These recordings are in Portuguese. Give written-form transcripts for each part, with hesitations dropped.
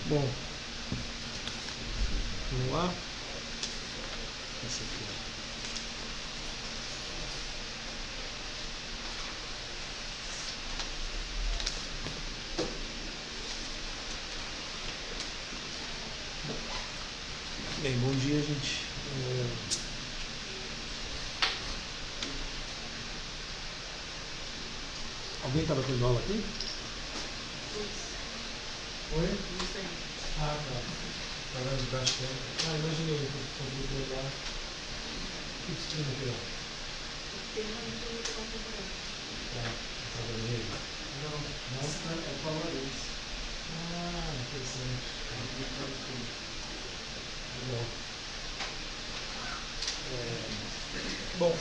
Bom, vamos lá. Essa aqui. Bem, bom dia, gente. Alguém estava tendo aula aqui? Oi? Ah, tá. Tá de baixo tempo. Ah, imaginei que eu podia lá. O que você tinha aqui, ó? Tá, tá vermelho. Não, é colorido. Ah, interessante. Legal. Bom,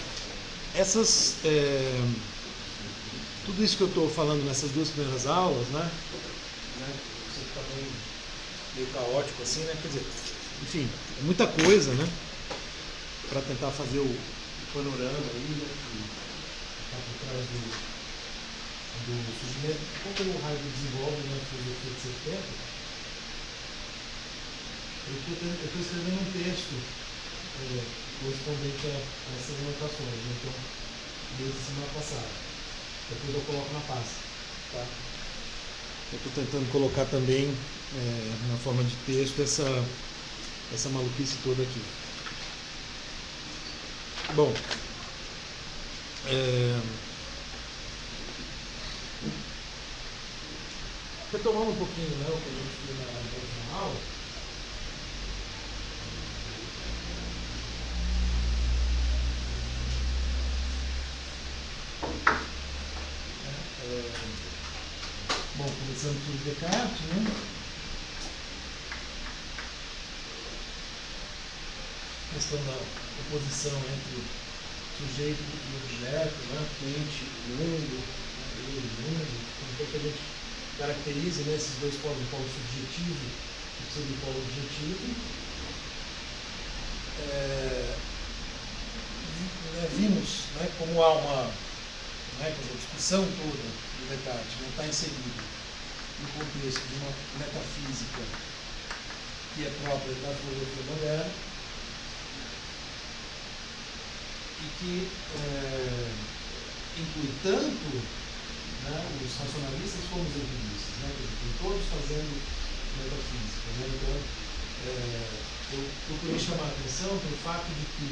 tudo isso que eu estou falando nessas duas primeiras aulas, né? Você está meio caótico assim, né? Quer dizer, enfim, é muita coisa, né? Para tentar fazer o panorama aí, né? Que está por trás do surgimento. Como o Heidegger desenvolve na filosofia de 70, eu estou escrevendo um texto correspondente a essas anotações, né? Então, desde a semana passada. Depois eu coloco na pasta. Tá? Eu estou tentando colocar também, na forma de texto, essa maluquice toda aqui. Bom, retomando um pouquinho, né, o que a gente viu na última aula, bom, começando por Descartes, né? A questão da oposição entre sujeito e objeto, né? Mente e mundo, eu e mundo, como que a gente caracteriza, né, esses dois polos, o polo subjetivo e o polo objetivo. Vimos, né, como há uma, né, a discussão toda do Descartes não está inserida no contexto de uma metafísica que é própria da filosofia moderna e que inclui tanto, né, os racionalistas como os empiristas, né, todos fazendo metafísica. Né? Então, eu procurei chamar a atenção pelo fato de que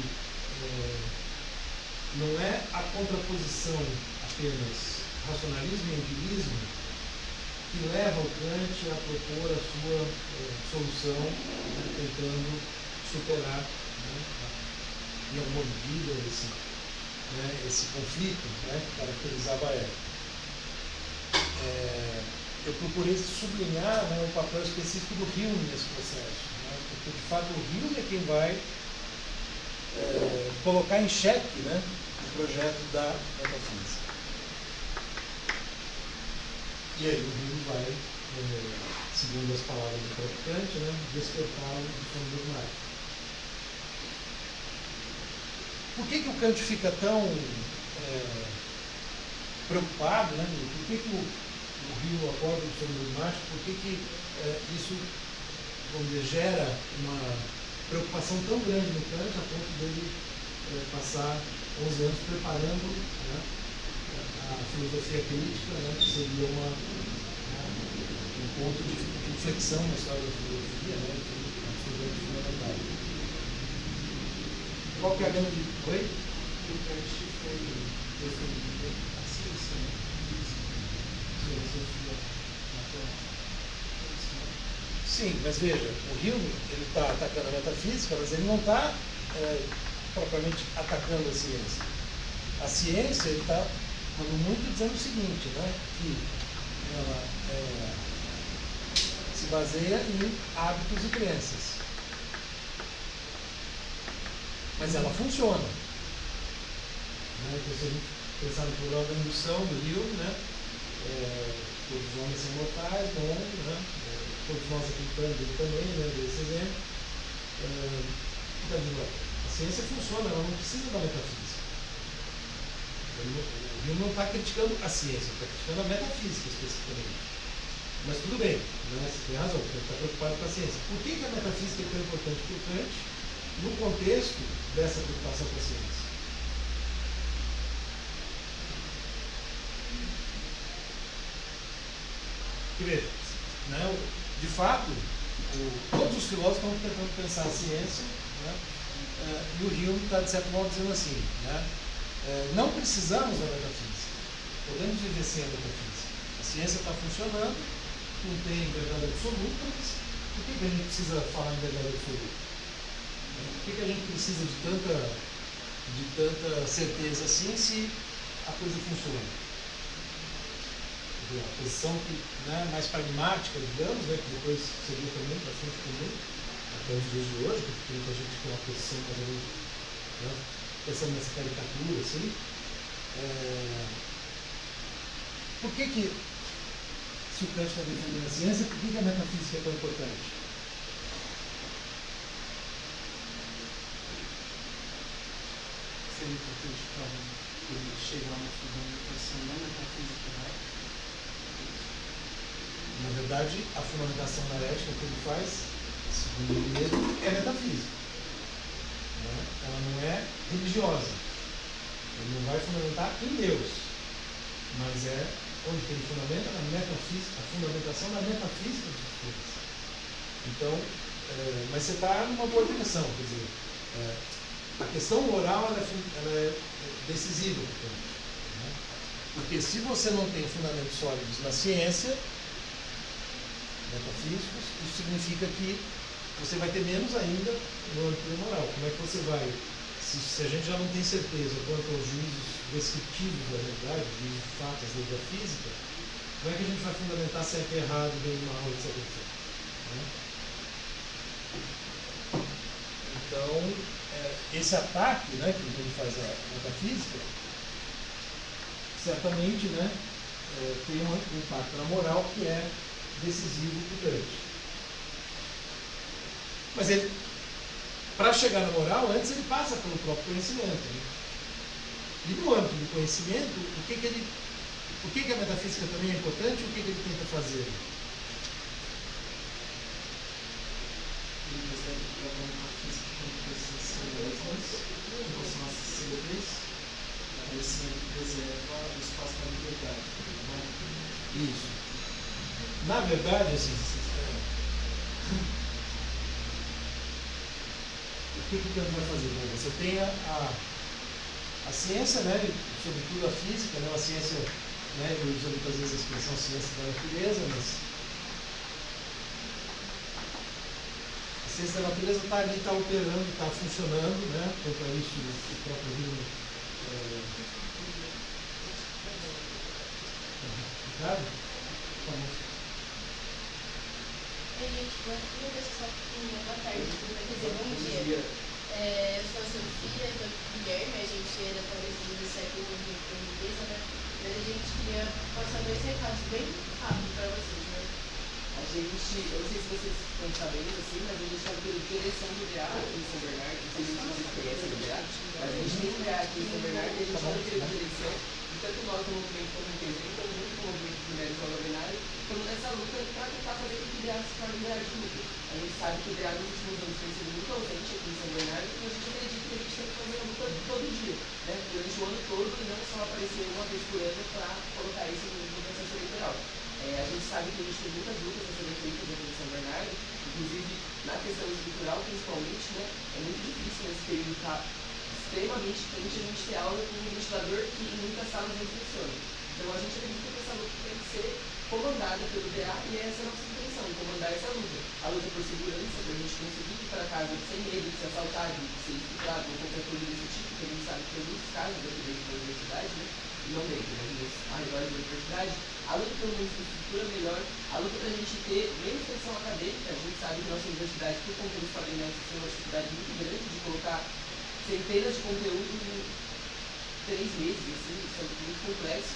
não é a contraposição apenas racionalismo e empirismo que leva o Kant a propor a sua solução, né, tentando superar, né, em alguma medida esse conflito, né, que caracterizava a época. Eu procurei sublinhar, né, o papel específico do Hume nesse processo, né, porque de fato o Hume é quem vai colocar em xeque, né, o projeto da metafísica. E aí o Hume vai, segundo as palavras do próprio Kant, né, despertá-lo do sono dogmático. Por que o Kant fica tão preocupado, né? Por que o Hume acorda do sono dogmático? Por que isso, vamos dizer, gera uma preocupação tão grande no Kant a ponto dele passar 11 anos preparando, né, a filosofia crítica, né, que seria um ponto de inflexão na história da filosofia, né, absolutamente fundamental. Qual que é a grande... Oi? O Kant foi defendido a ciência, né? Filosofia natural. Sim, mas veja, o Hume está atacando a metafísica, mas ele não está propriamente atacando a ciência. A ciência, ele está, quando muito, dizendo o seguinte, né, que ela se baseia em hábitos e crenças. Mas ela funciona. Né? Então, se a gente pensar no programa da indução do Hume, né, todos os homens são mortais, bom, né, todos nós acreditamos ele também, né, desse exemplo. Então, a ciência funciona, ela não precisa da metafísica. O Hume não está criticando a ciência, está criticando a metafísica especificamente. Mas tudo bem, né? Você tem razão, você está preocupado com a ciência. Por que a metafísica é tão importante para o Kant no contexto dessa preocupação com a ciência? Quer ver, né? De fato, todos os filósofos estão tentando pensar a ciência, né? E o Hume está, de certo modo, dizendo assim, né? Não precisamos da metafísica, podemos viver sem a metafísica. A ciência está funcionando, não tem verdade absoluta, mas por que a gente precisa falar em verdade absoluta? Por que a gente precisa de tanta certeza assim se a coisa funciona? A posição que, né, mais pragmática, digamos, né, que depois seria também bastante comum até os dias de hoje, porque tem muita gente que tem uma posição mais ou menos, né, pensando nessa caricatura, assim. Por que se o Kant está defendendo a ciência, por que a metafísica é tão importante? Seria importante para ele chegar a uma fundamentação da metafísica, né? Na verdade, a fundamentação da ética que ele faz, segundo ele mesmo, é metafísica. Né? Ela não é religiosa. Ele não vai fundamentar em Deus, mas é onde que ele fundamenta na metafísica, a fundamentação da metafísica dos coisas. Então, mas você está numa boa direção, quer dizer, a questão moral ela é decisiva, portanto, né? Porque se você não tem fundamentos sólidos na ciência, metafísicos, isso significa que você vai ter menos ainda no âmbito moral. Como é que você vai, se a gente já não tem certeza quanto aos juízos descritivos da realidade, juízos de fato, as leis da física, como é que a gente vai fundamentar certo e errado, bem e mal, etc. Né? Então, esse ataque, né, que ele faz à metafísica, certamente, né, tem um impacto na moral que é decisivo para o Kant. Mas ele, para chegar na moral, antes ele passa pelo próprio conhecimento. Né? E no âmbito do conhecimento, por que a metafísica também é importante e o que ele tenta fazer? Ele recebe a metafísica como coisas simbólicas, que não são acessíveis, e assim preserva o espaço da liberdade. Né? Isso. Na verdade, assim, o que o Kant vai fazer? Bom, você tem a ciência, né, sobretudo a física, né, a ciência, né, eu uso muitas vezes a expressão ciência da natureza, mas a ciência da natureza está ali, está operando, está funcionando, né, quanto a isso o próprio Hume. Ricardo? Oi, gente, boa tarde, quer dizer, bom dia. Eu sou a Sofia, estou aqui com o Guilherme, a gente é da Paulista do século XX portuguesa, né? Mas a gente queria passar 2 recados bem rápidos para vocês, né? A gente, eu não sei se vocês estão sabendo assim, mas a gente está pela direção do DA aqui em São Bernardo, não sei se vocês conhecem o DA, mas a gente tem um DA aqui em São Bernardo e a gente está pela direção, e tanto nós no movimento como o MPV, como junto com o movimento de mulheres ao Bernardo, estamos nessa luta para tentar fazer com que o DA se torne um DA de luta. A gente sabe que o DA nos últimos anos tem sido muito ausente aqui em São Bernardo, e a gente acredita que a gente tem que fazer a luta todo dia, né? Durante o ano todo e não só aparecer uma vez por ano para colocar isso no processo eleitoral. A gente sabe que a gente tem muitas lutas a serem feitas aqui em São Bernardo, inclusive na questão estrutural, principalmente, né? É muito difícil nesse período estar extremamente quente a gente ter aula com um ventilador que em muitas salas não funciona. Então a gente acredita que essa luta tem que ser comandada pelo DA e essa é a nossa intenção, comandar essa luta. A luta por segurança, para a gente conseguir ir para casa sem medo de ser assaltado, de ser estuprado ou qualquer coisa desse tipo, porque a gente sabe que tem muitos casos dentro da universidade, né? E não dentro, mas nos arredores da universidade. A luta por uma infraestrutura melhor, a luta para a gente ter menos pressão acadêmica. A gente sabe que nossa universidade, por conta dos pavimentos, tem uma dificuldade muito grande de colocar centenas de conteúdos em 3 meses, assim, isso é muito complexo.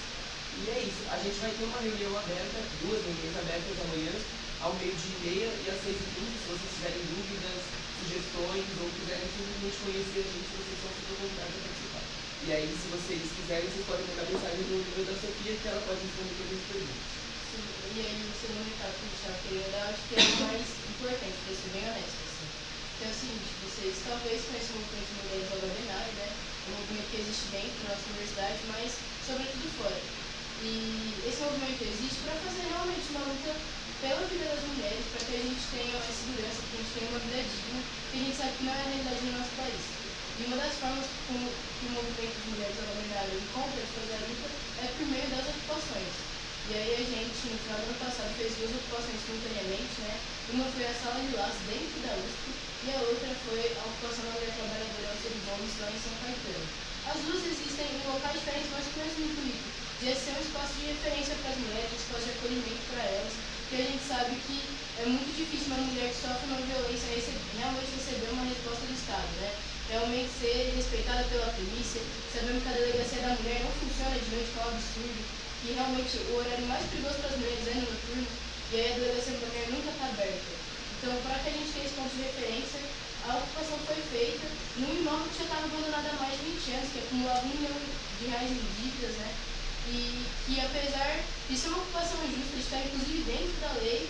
E é isso, a gente vai ter uma reunião aberta, 2 reuniões abertas amanhã, ao 12h30 e às 6h15, se vocês tiverem dúvidas, sugestões ou quiserem simplesmente conhecer a gente, vocês são super convidados a participar. E aí, se vocês quiserem, vocês podem mandar mensagem no número da Sofia, que ela pode responder todas as perguntas. Sim, e e aí o segundo recado que a gente estava querendo dar, acho que é o mais importante, para ser bem honesto, assim. Que é o seguinte, vocês talvez conheçam o movimento de mulheres organizadas, né? Um movimento que existe dentro da nossa universidade, mas sobretudo fora. E esse movimento existe para fazer realmente uma luta pela vida das mulheres, para que a gente tenha mais segurança, que a gente tenha uma vida digna, que a gente sabe que não é a realidade do nosso país. E uma das formas que o movimento de mulheres organizadas encontra de fazer a luta é por meio das ocupações. E aí a gente, no final do ano passado, fez 2 ocupações simultaneamente, né? Uma foi a sala de laços dentro da USP e a outra foi a ocupação da mulher trabalhadora ao Seri Gomes lá em São Caetano. As duas existem em locais diferentes, mas com o mesmo intuito, de ser um espaço de referência para as mulheres, um espaço de acolhimento para elas, porque a gente sabe que é muito difícil uma mulher que sofre uma violência realmente receber uma resposta do Estado, né? Realmente ser respeitada pela polícia, sabendo que a delegacia da mulher não funciona de noite, que é um absurdo, que realmente o horário mais perigoso para as mulheres é no noturno, e aí a delegacia da mulher nunca está aberta. Então, para que a gente tenha esse ponto de referência, a ocupação foi feita num imóvel que já estava abandonado há mais de 20 anos, que acumulava R$ 1 milhão em dívidas, né? E que apesar de ser uma ocupação injusta, de estar inclusive dentro da lei,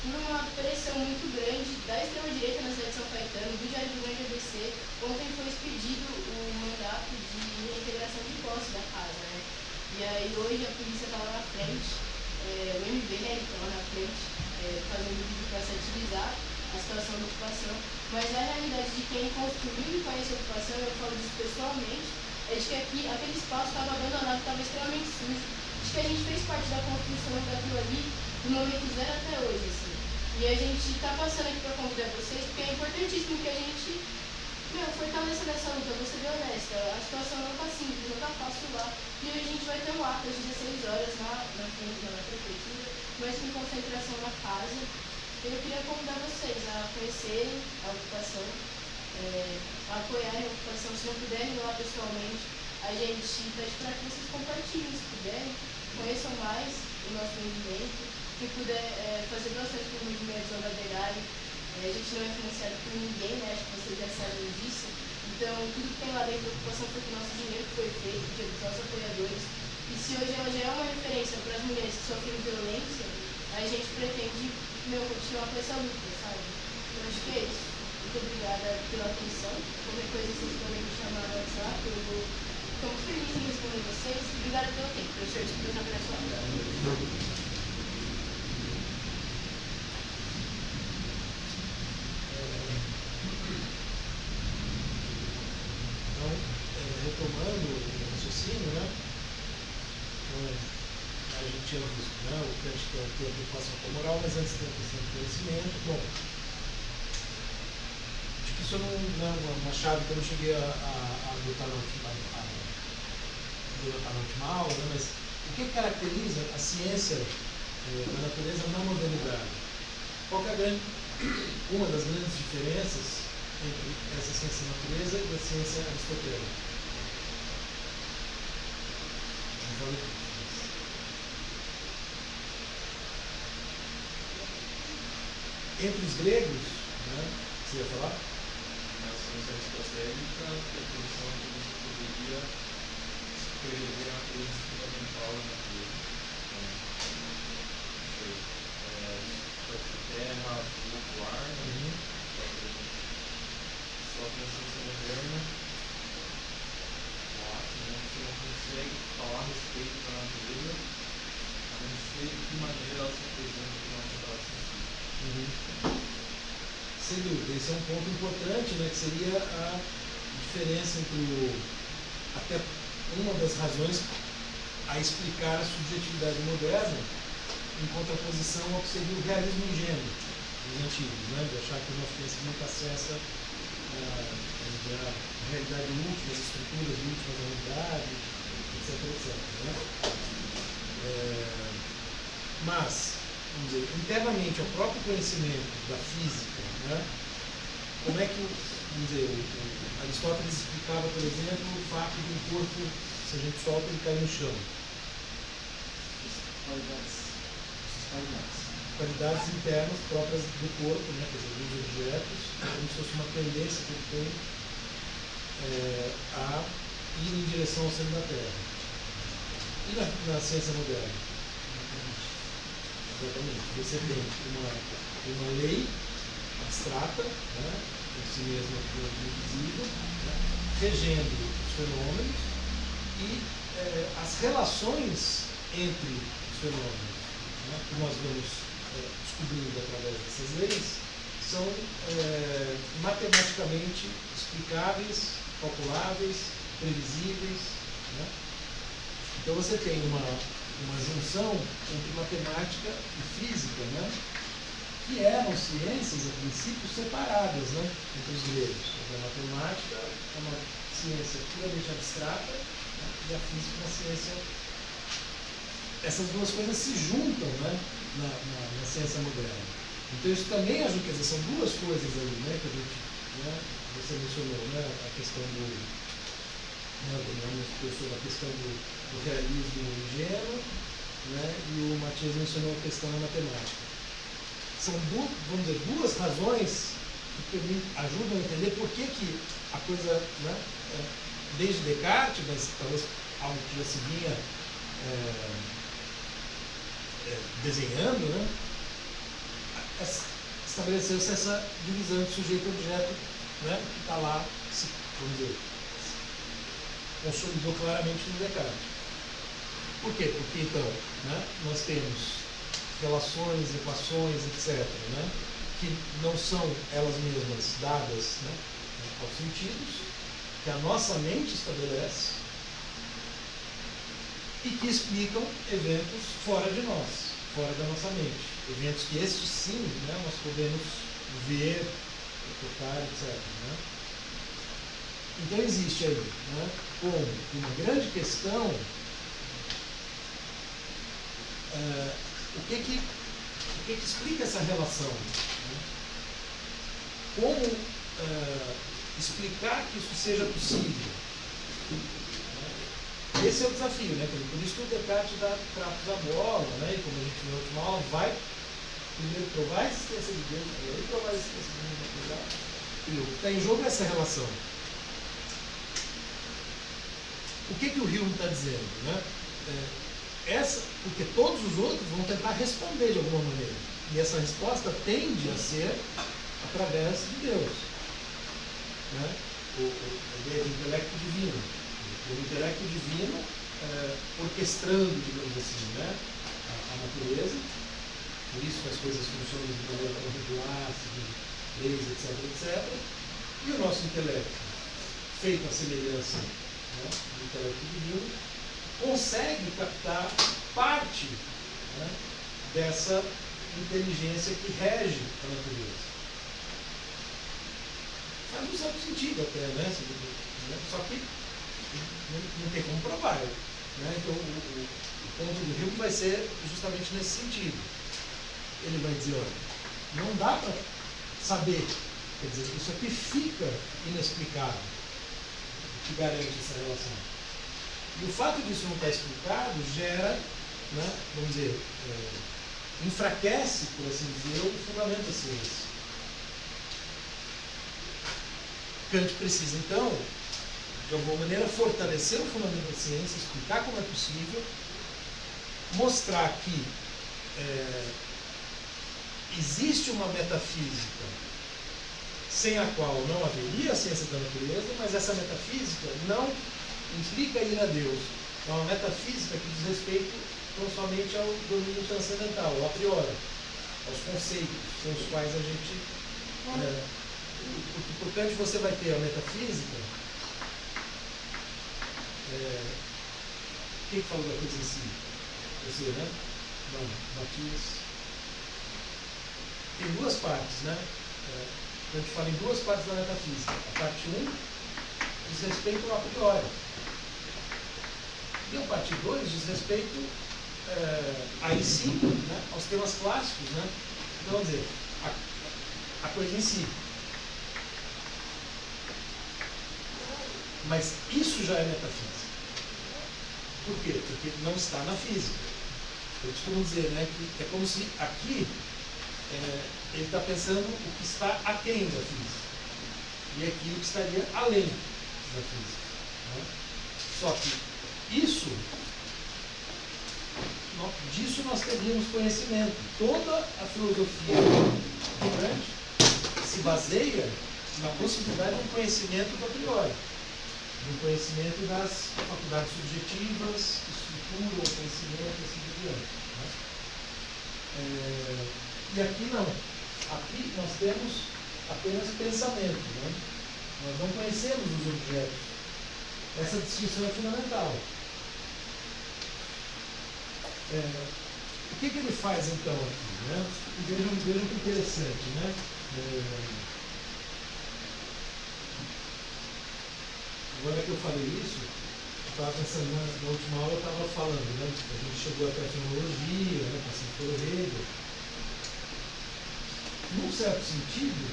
por uma pressão muito grande da extrema-direita na cidade de São Caetano, do Diário do Grande ABC, ontem foi expedido o mandato de reintegração de posse da casa, né? E aí hoje a polícia está lá na frente, o MBL está lá na frente, fazendo vídeo para satirizar a situação da ocupação, mas a realidade de quem construiu e conhece a ocupação, eu falo disso pessoalmente, é de que aquele espaço estava abandonado, estava extremamente sujo, de que a gente fez parte da construção daquilo ali do momento zero até hoje, assim. E a gente está passando aqui para convidar vocês, porque é importantíssimo que a gente fortaleça nessa luta, vou ser bem honesta, a situação não está simples, não está fácil lá, e hoje a gente vai ter um ato às 16 horas na prefeitura, mas com concentração na casa. Eu queria convidar vocês a conhecerem a ocupação, a apoiarem a ocupação, se não puderem ir lá pessoalmente, a gente pede para que vocês compartilhem, se puderem, conheçam mais o nosso movimento, quem puder fazer doações para o movimento da verdade. A gente não é financiado por ninguém, né? Acho que vocês já sabem disso. Então, tudo que tem lá dentro da ocupação foi com o nosso dinheiro que foi feito, dos nossos apoiadores. E se hoje ela já é uma referência para as mulheres que sofrem violência, a gente pretende continuar com essa luta, sabe? Eu acho que é isso. Muito obrigada pela atenção. Qualquer coisa vocês podem me chamar no WhatsApp. Estou muito feliz em responder vocês. Obrigada pelo tempo. Professor, desculpa na sua hora. Retomando o raciocínio, né? Então, a gente tinha visto, né? O Kant tem a preocupação com a moral, mas antes tem a questão do conhecimento. Bom, acho que isso não é uma chave que eu não cheguei a adotar na última aula, né? Mas o que caracteriza a ciência da natureza na modernidade? Qual que é uma das grandes diferenças entre essa ciência da natureza e a ciência aristotélica? Entre os gregos, né, você ia falar? Na ciência aristotélica, a definição que você poderia escrever a coisa fundamental da natureza. Terra, fogo, ar, só que na ciência moderna, você não consegue falar a respeito da natureza, a não ser de que maneira ela se apresenta para uma sociedade sensível. Sem dúvida, esse é um ponto importante, né, que seria a diferença entre até uma das razões a explicar a subjetividade moderna em contraposição ao que seria o realismo ingênuo dos antigos, né, de achar que o nosso conhecimento acessa a realidade última, as estruturas últimas da realidade, etc. Né? Mas, vamos dizer, internamente ao próprio conhecimento da física, né? Como é que, vamos dizer, Aristóteles explicava, por exemplo, o fato de um corpo, se a gente solta, ele cai no chão. Qualidades internas próprias do corpo, né, quer dizer, dos objetos, como se fosse uma tendência que ele tem a ir em direção ao centro da Terra. E na ciência moderna? Exatamente. Você tem uma lei abstrata, né, em si mesma invisível, né, regendo os fenômenos e as relações entre os fenômenos, né, que nós vamos descobrindo através dessas leis, são matematicamente explicáveis, calculáveis, previsíveis. Né? Então você tem uma junção entre matemática e física, né? Que eram ciências, a princípio, separadas, né? Entre os gregos. A matemática é uma ciência puramente abstrata, né? E a física é uma ciência... Essas duas coisas se juntam, né? na ciência moderna. Então isso também ajuda, quer dizer, são duas coisas ali, né? Que a gente, né? Você mencionou, né? A questão do... a questão do realismo ingênuo, né, e o Matias mencionou a questão da matemática. São vamos dizer, duas razões que ajudam a entender por que a coisa, né, desde Descartes, mas talvez algo que já se vinha desenhando, né, estabeleceu-se essa divisão de sujeito e objeto, né, que está lá, vamos dizer, consolidou claramente no Descartes. Por quê? Porque, então, né, nós temos relações, equações, etc., né, que não são elas mesmas dadas, né, aos sentidos, que a nossa mente estabelece e que explicam eventos fora de nós, fora da nossa mente. Eventos que estes sim, né, nós podemos ver, tocar, etc., né. Então existe aí, né, como uma grande questão, o que explica essa relação? Né? Como explicar que isso seja possível? Esse é o desafio, né? Por isso que o Descartes dá tratos à bola, né? E como a gente viu na última aula, vai primeiro provar a existência de Deus, aí provar a existência de Deus. O que está em jogo é essa relação. O que o Hume está dizendo? Né? Porque todos os outros vão tentar responder de alguma maneira. E essa resposta tende a ser através de Deus. Né? A ideia de intelecto divino. O intelecto divino orquestrando, digamos assim, né? a natureza. Por isso que as coisas funcionam de maneira tão regular, seguindo leis, etc. E o nosso intelecto, feito à semelhança, né, do intelecto divino, consegue captar parte, né, dessa inteligência que rege a natureza. Faz um certo sentido até, né? Só que não tem como provar. Né? Então o ponto do Hume vai ser justamente nesse sentido. Ele vai dizer, olha, não dá para saber, quer dizer, isso aqui fica inexplicável, que garante essa relação. E o fato disso não estar explicado gera, né, vamos dizer, enfraquece, por assim dizer, o fundamento da ciência. Kant precisa, então, de alguma maneira, fortalecer o fundamento da ciência, explicar como é possível, mostrar que existe uma metafísica sem a qual não haveria a ciência da natureza, mas essa metafísica não implica ir a Deus. É uma metafísica que diz respeito não somente ao domínio transcendental, ao a priori, aos conceitos com os quais a gente... porque, portanto, você vai ter a metafísica... quem falou da coisa em si? Você, né? Não, Matias. Tem duas partes, né? A gente fala em duas partes da metafísica. A parte 1 diz respeito ao a priori. E a parte 2 diz respeito, aí sim, né, aos temas clássicos, né? Então, vamos dizer, a coisa em si. Mas isso já é metafísica. Por quê? Porque não está na física. Eu costumo dizer, né, que é como se aqui ele está pensando o que está aquém da física. E aquilo que estaria além da física. Né? Só que isso disso nós teríamos conhecimento. Toda a filosofia do Kant se baseia na possibilidade de um conhecimento do a priori, de um conhecimento das faculdades subjetivas, que estruturam o conhecimento, assim por diante. Né? E aqui não. Aqui nós temos apenas pensamento. Né? Nós não conhecemos os objetos. Essa distinção é fundamental. O que ele faz então aqui? Né? Vejam que interessante. Né? Agora que eu falei isso, eu estava pensando, na última aula eu estava falando, né? A gente chegou até a fenomenologia, né? Passando pelo Hegel. Num certo sentido,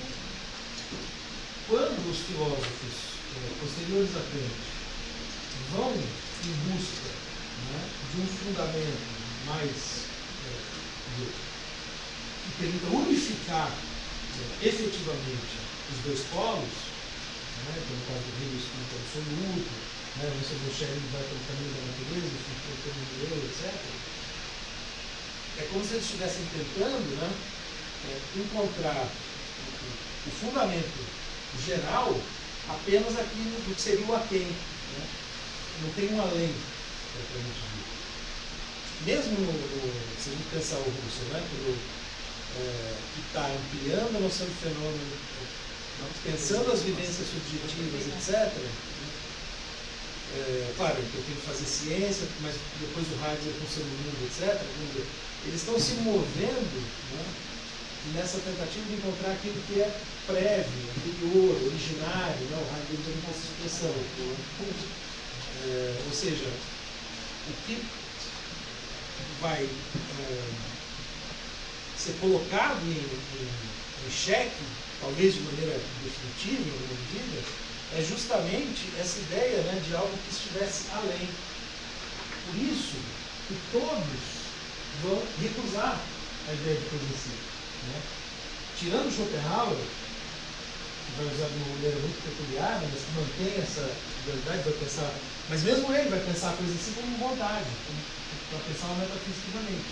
quando os filósofos posteriores a Kant vão em busca, né, de um fundamento mais que permita unificar efetivamente os dois polos, né, no caso do Hegel, o espírito absoluto, né, o Winston Schelling vai pelo caminho da natureza, o espírito pelo caminho do eu, etc. É como se eles estivessem tentando, né, encontrar o fundamento geral apenas aqui do que seria o aquém. Né? Não tem um além, propriamente dito. Mesmo se a gente pensar o Russell, né, que está ampliando a noção de fenômeno, pensando as vivências subjetivas, etc. Claro, eu tenho que fazer ciência, mas depois o Heidegger com o seu mundo, etc. Eles estão se movendo, né, nessa tentativa de encontrar aquilo que é prévio, anterior, originário, né? O Heidegger também tem essa expressão. Ou seja, o que vai ser colocado em xeque, talvez de maneira definitiva, em alguma medida, é justamente essa ideia, né, de algo que estivesse além. Por isso que todos vão recusar a ideia de coisa em si. Né? Tirando Schopenhauer, que vai usar de uma maneira muito peculiar, mas que mantém essa dualidade, vai pensar, mas mesmo ele vai pensar a coisa assim como vontade, para pensar metafisicamente.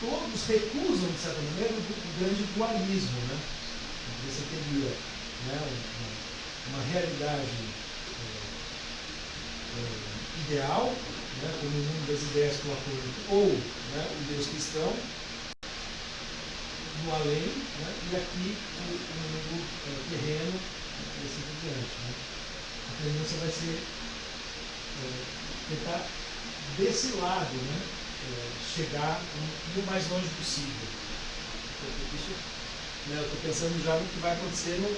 Todos recusam, de certa maneira, o grande dualismo, né? Você teria, né, uma realidade ideal, né, como o mundo das ideias platônico, ou, né, o Deus cristão, no além, né, e aqui o mundo terreno, e assim por diante. Né. A tendência vai ser tentar, desse lado, né, chegar o mais longe possível. Então, isso, né, eu estou pensando já no que vai acontecer no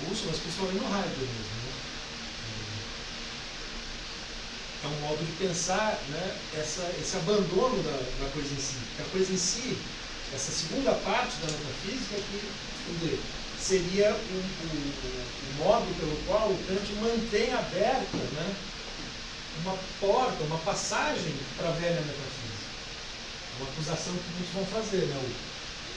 Russell, mas principalmente no Heidegger mesmo. Né. É um modo de pensar, né, esse abandono da coisa em si. Porque a coisa em si, essa segunda parte da metafísica, que seria o modo pelo qual o Kant mantém aberta, né, uma porta, uma passagem para a velha metafísica. Uma acusação que muitos vão fazer. Né?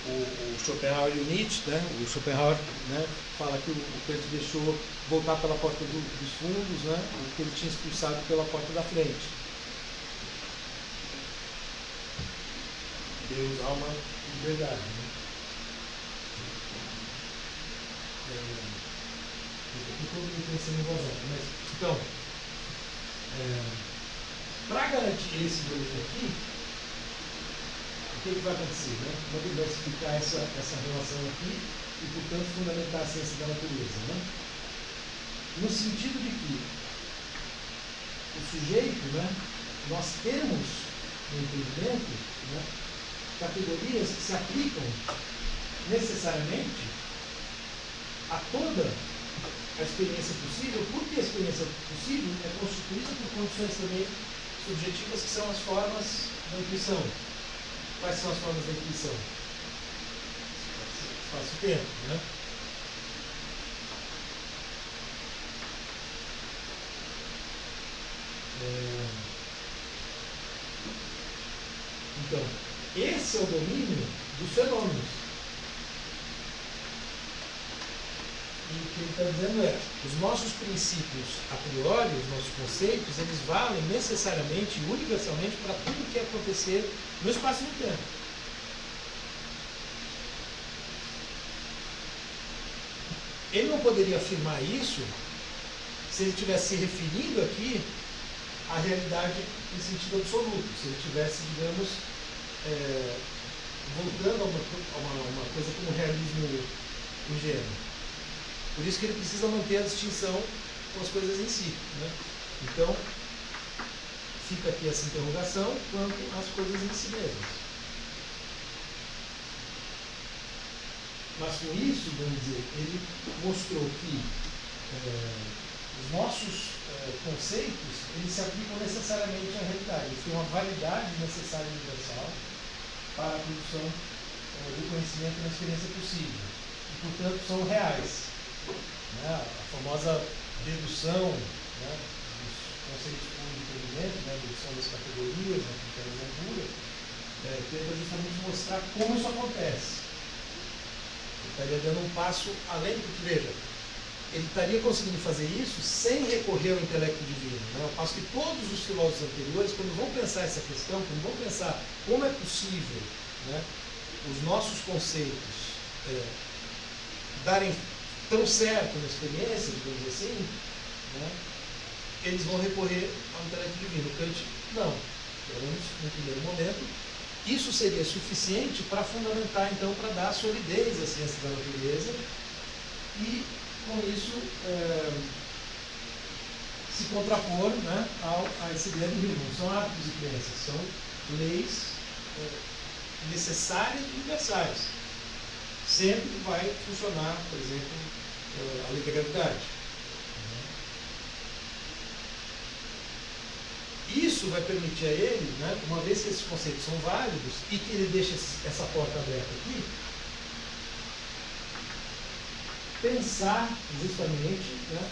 O Schopenhauer e o Nietzsche, né? O Schopenhauer, né, fala que o Kant deixou voltar pela porta dos fundos, né, o que ele tinha expulsado pela porta da frente. Deus, alma e verdade. Né? Eu estou pensando em voz alta, mas então, para garantir esse domínio aqui, o que vai acontecer? Né? Como é que ele vai explicar essa relação aqui e, portanto, fundamentar a ciência da natureza? Né? No sentido de que o sujeito, né, nós temos no entendimento, né, categorias que se aplicam necessariamente a toda a experiência possível, porque a experiência possível é constituída por condições também subjetivas que são as formas da intuição. Quais são as formas da intuição? Espaço-tempo, né? Então, esse é o domínio dos fenômenos. E que que ele está dizendo é, os nossos princípios a priori, os nossos conceitos, eles valem necessariamente e universalmente para tudo que acontecer no espaço e no tempo. Ele não poderia afirmar isso se ele estivesse se referindo aqui à realidade em sentido absoluto, se ele estivesse, digamos, voltando a uma coisa como realismo ingênuo. Por isso que ele precisa manter a distinção com as coisas em si. Né? Então, fica aqui essa interrogação quanto às coisas em si mesmas. Mas com isso, vamos dizer, ele mostrou que os nossos conceitos, eles se aplicam necessariamente à realidade. Eles têm uma validade necessária e universal para a produção do conhecimento na experiência possível. E, portanto, são reais. Né? A famosa dedução, né, dos conceitos por entendimento, né, dedução das categorias, né, critérios de altura, tenta justamente mostrar como isso acontece. Ele estaria dando um passo além do que, veja, ele estaria conseguindo fazer isso sem recorrer ao intelecto divino. Né? Ao passo que todos os filósofos anteriores, quando vão pensar essa questão, quando vão pensar como é possível, né, os nossos conceitos darem tão certo na experiência, digamos assim, né, eles vão recorrer ao intelecto divino. Kant, não. Pelo menos no primeiro momento, isso seria suficiente para fundamentar, então, para dar solidez à ciência da natureza e, com isso, se contrapor, né, a essa ideia do rio. Não são hábitos e crenças, são leis necessárias e universais. Sempre vai funcionar, por exemplo, a lei da gravidade. Isso vai permitir a ele, né, uma vez que esses conceitos são válidos e que ele deixa essa porta aberta aqui, pensar justamente, né,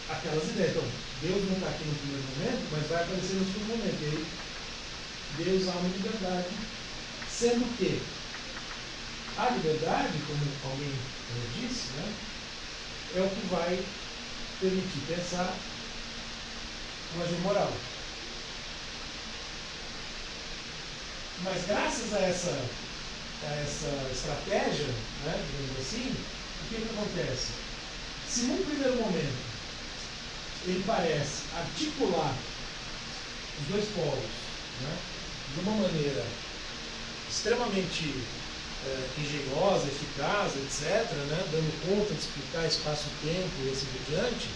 aquelas ideias. Então, Deus não está aqui no primeiro momento, mas vai aparecer no segundo momento. E aí, Deus, alma e liberdade, sendo que a liberdade, como alguém disse, né, é o que vai permitir pensar o agir moral. Mas graças a essa estratégia, né, digamos assim, o que acontece? Se num primeiro momento ele parece articular os dois polos, né, de uma maneira extremamente engenhosa, eficaz, etc., né, dando conta de explicar espaço-tempo e assim por diante,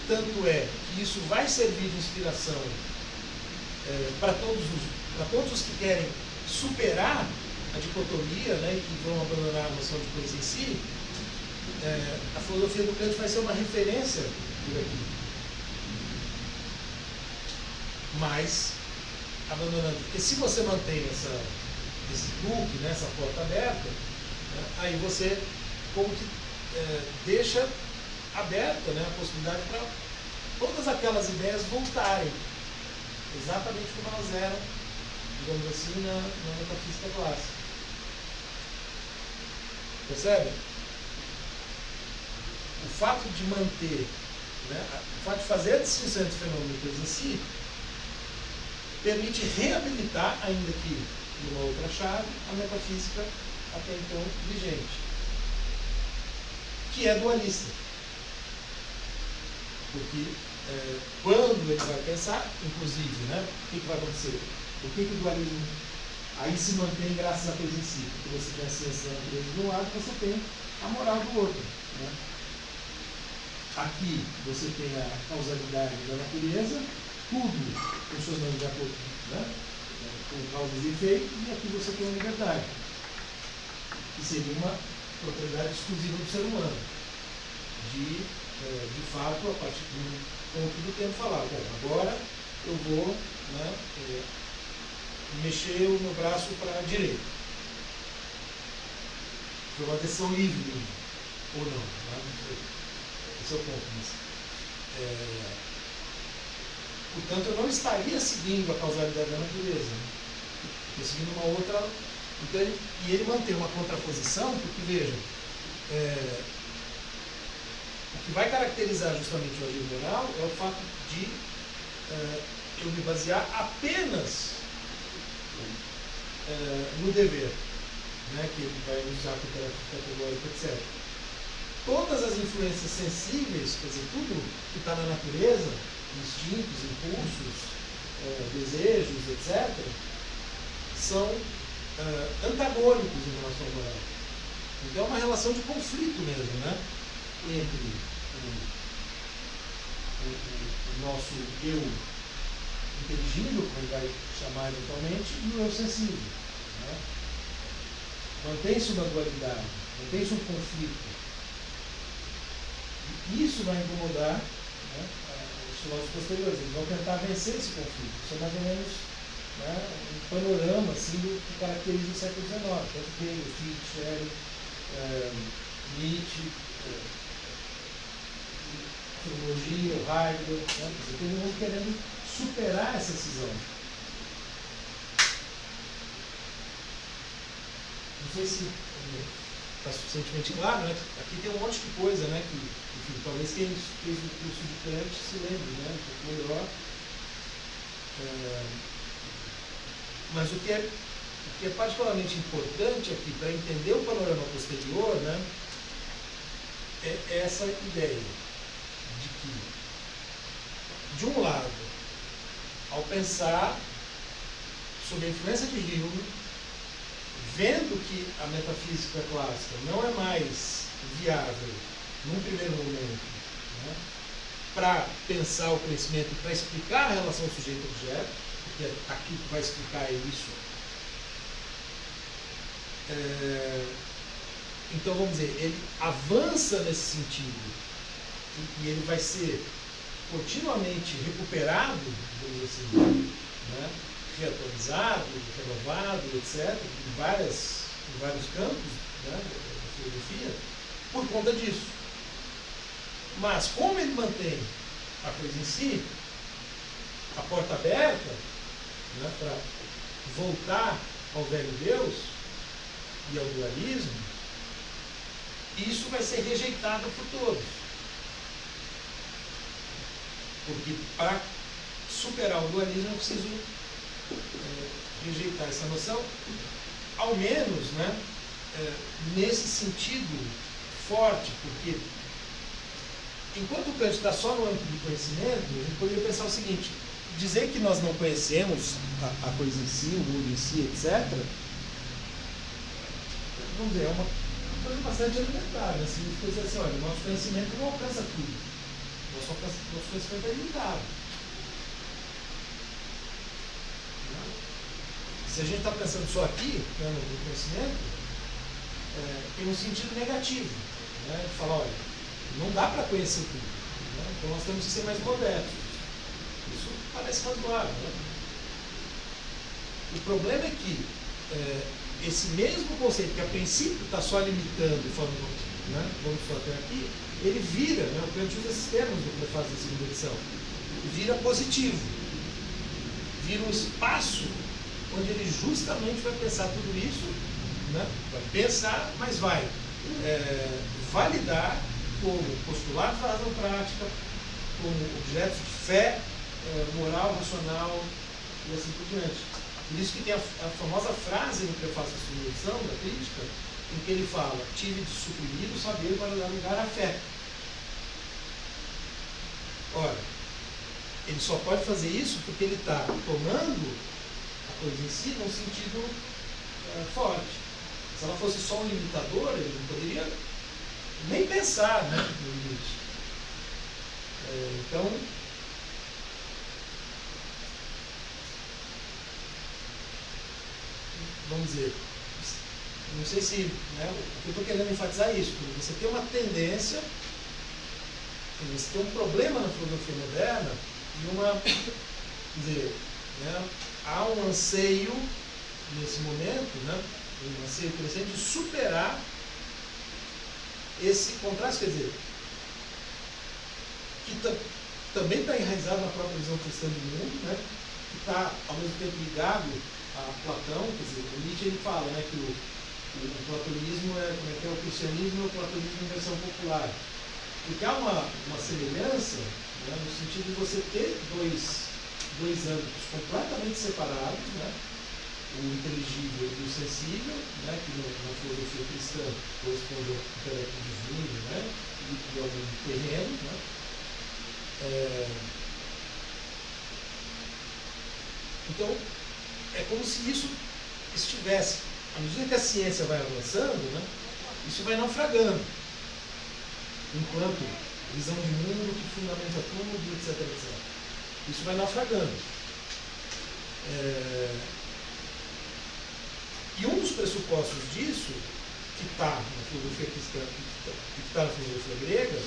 tanto é que isso vai servir de inspiração para todos os que querem superar a dicotomia, né, e que vão abandonar a noção de coisa em si. A filosofia do Kant vai ser uma referência por aqui. Mas, abandonando, porque se você mantém esse truque, né, essa porta aberta, né, aí você como que deixa aberta, né, a possibilidade para todas aquelas ideias voltarem exatamente como elas eram, digamos assim, na metafísica clássica. Percebe? O fato de manter, né, o fato de fazer a distinção entre fenômeno e coisa em si, permite reabilitar, ainda que numa outra chave, a metafísica até então vigente, que é dualista. Porque quando ele vai pensar, inclusive, né, o que vai acontecer? Por que o dualismo aí se mantém graças à coisa em si? Porque você tem a ciência da natureza de um lado, você tem a moral do outro. Né? Aqui você tem a causalidade da natureza, tudo funcionando de acordo, né, com causas e efeitos, e aqui você tem a liberdade, que seria uma propriedade exclusiva do ser humano, de fato, a partir do ponto do tempo, falar, bom, agora eu vou, né, mexer o meu braço para a direita. Foi uma decisão livre, ou não, né? Esse é o ponto. Mas, portanto, eu não estaria seguindo a causalidade da natureza. Estou seguindo uma outra. Então, e ele mantém uma contraposição, porque veja, o que vai caracterizar justamente o agir moral é o fato de eu me basear apenas no dever, né, que ele vai usar com categórico, etc. Todas as influências sensíveis, quer dizer, tudo que está na natureza, instintos, impulsos, desejos, etc., são antagônicos em relação ao moral. Então é uma relação de conflito mesmo, né, entre o nosso eu inteligível, como ele vai chamar eventualmente, e o eu sensível. Né? Mantém-se uma dualidade, mantém-se um conflito. E isso vai incomodar, né, os filósofos posteriores. Eles vão tentar vencer esse conflito. Isso é mais ou menos, né, um panorama assim, do que caracteriza o século XIX. Tanto Hegel, Fichte, Schelling, Nietzsche, a filologia, o Heidegger, né? Todo mundo querendo superar essa cisão. Não sei se está suficientemente claro, né? Aqui tem um monte de coisa, né? Que, enfim, talvez quem fez o curso de Kant se lembre, né? Um pouco melhor. Mas o que é particularmente importante aqui para entender o panorama posterior, né? É essa ideia de que, de um lado, ao pensar sob a influência de Hume, vendo que a metafísica clássica não é mais viável num primeiro momento, né, para pensar o conhecimento, para explicar a relação sujeito-objeto, porque aqui o que vai explicar é isso. Então, vamos dizer, ele avança nesse sentido e ele vai ser continuamente recuperado, vamos dizer assim, né, reatualizado, renovado, etc., em vários campos, né, da filosofia, por conta disso. Mas, como ele mantém a coisa em si, a porta aberta, né, para voltar ao velho Deus e ao dualismo, isso vai ser rejeitado por todos. Porque para superar o dualismo eu preciso rejeitar essa noção, ao menos, né, nesse sentido forte, porque enquanto o Kant está só no âmbito do conhecimento, a gente poderia pensar o seguinte: dizer que nós não conhecemos a coisa em si, o mundo em si, etc., vamos dizer, é uma coisa bastante elementar, né? Significa dizer assim, olha, o nosso conhecimento não alcança tudo. Nosso conhecimento é limitado. Se a gente está pensando só aqui, né, no conhecimento, tem um sentido negativo. Né? De falar, olha, não dá para conhecer tudo. Né? Então nós temos que ser mais modestos. Isso parece razoável. Né? O problema é que esse mesmo conceito, que a princípio está só limitando e falando, né, vamos só até aqui, ele vira, né, o Kant usa esses termos no prefácio da segunda edição, vira positivo, vira um espaço onde ele justamente vai pensar tudo isso, né, vai pensar, mas vai validar como postulados da razão prática, como objetos de fé, moral, racional e assim por diante. Por isso que tem a famosa frase no prefácio da segunda edição, da crítica, em que ele fala: tive de suprimir o saber para dar lugar à fé. Ora, ele só pode fazer isso porque ele está tomando a coisa em si num sentido forte. Se ela fosse só um limitador, ele não poderia nem pensar, né, no limite. Então, vamos dizer, não sei se, né, o que eu estou querendo enfatizar é isso, porque você tem uma tendência, você tem um problema na filosofia moderna e uma, quer dizer, né, há um anseio nesse momento, né, um anseio crescente de superar esse contraste, quer dizer, que também está enraizado na própria visão cristã do mundo, né, que está ao mesmo tempo ligado a Platão, quer dizer, o Nietzsche ele fala, né, que O platonismo é, como é que é, o cristianismo é o platonismo em versão popular. Porque há uma semelhança, né, no sentido de você ter dois âmbitos completamente separados, né, o inteligível e o sensível, né, que na filosofia cristã corresponde ao intelecto divino, né, e ao mundo terreno. Né. Então, é como se isso estivesse, à medida que a ciência vai avançando, né, isso vai naufragando. Enquanto visão de mundo que fundamenta tudo, etc, etc. Isso vai naufragando. E um dos pressupostos disso, que está na filosofia cristã e que está na filosofia grega,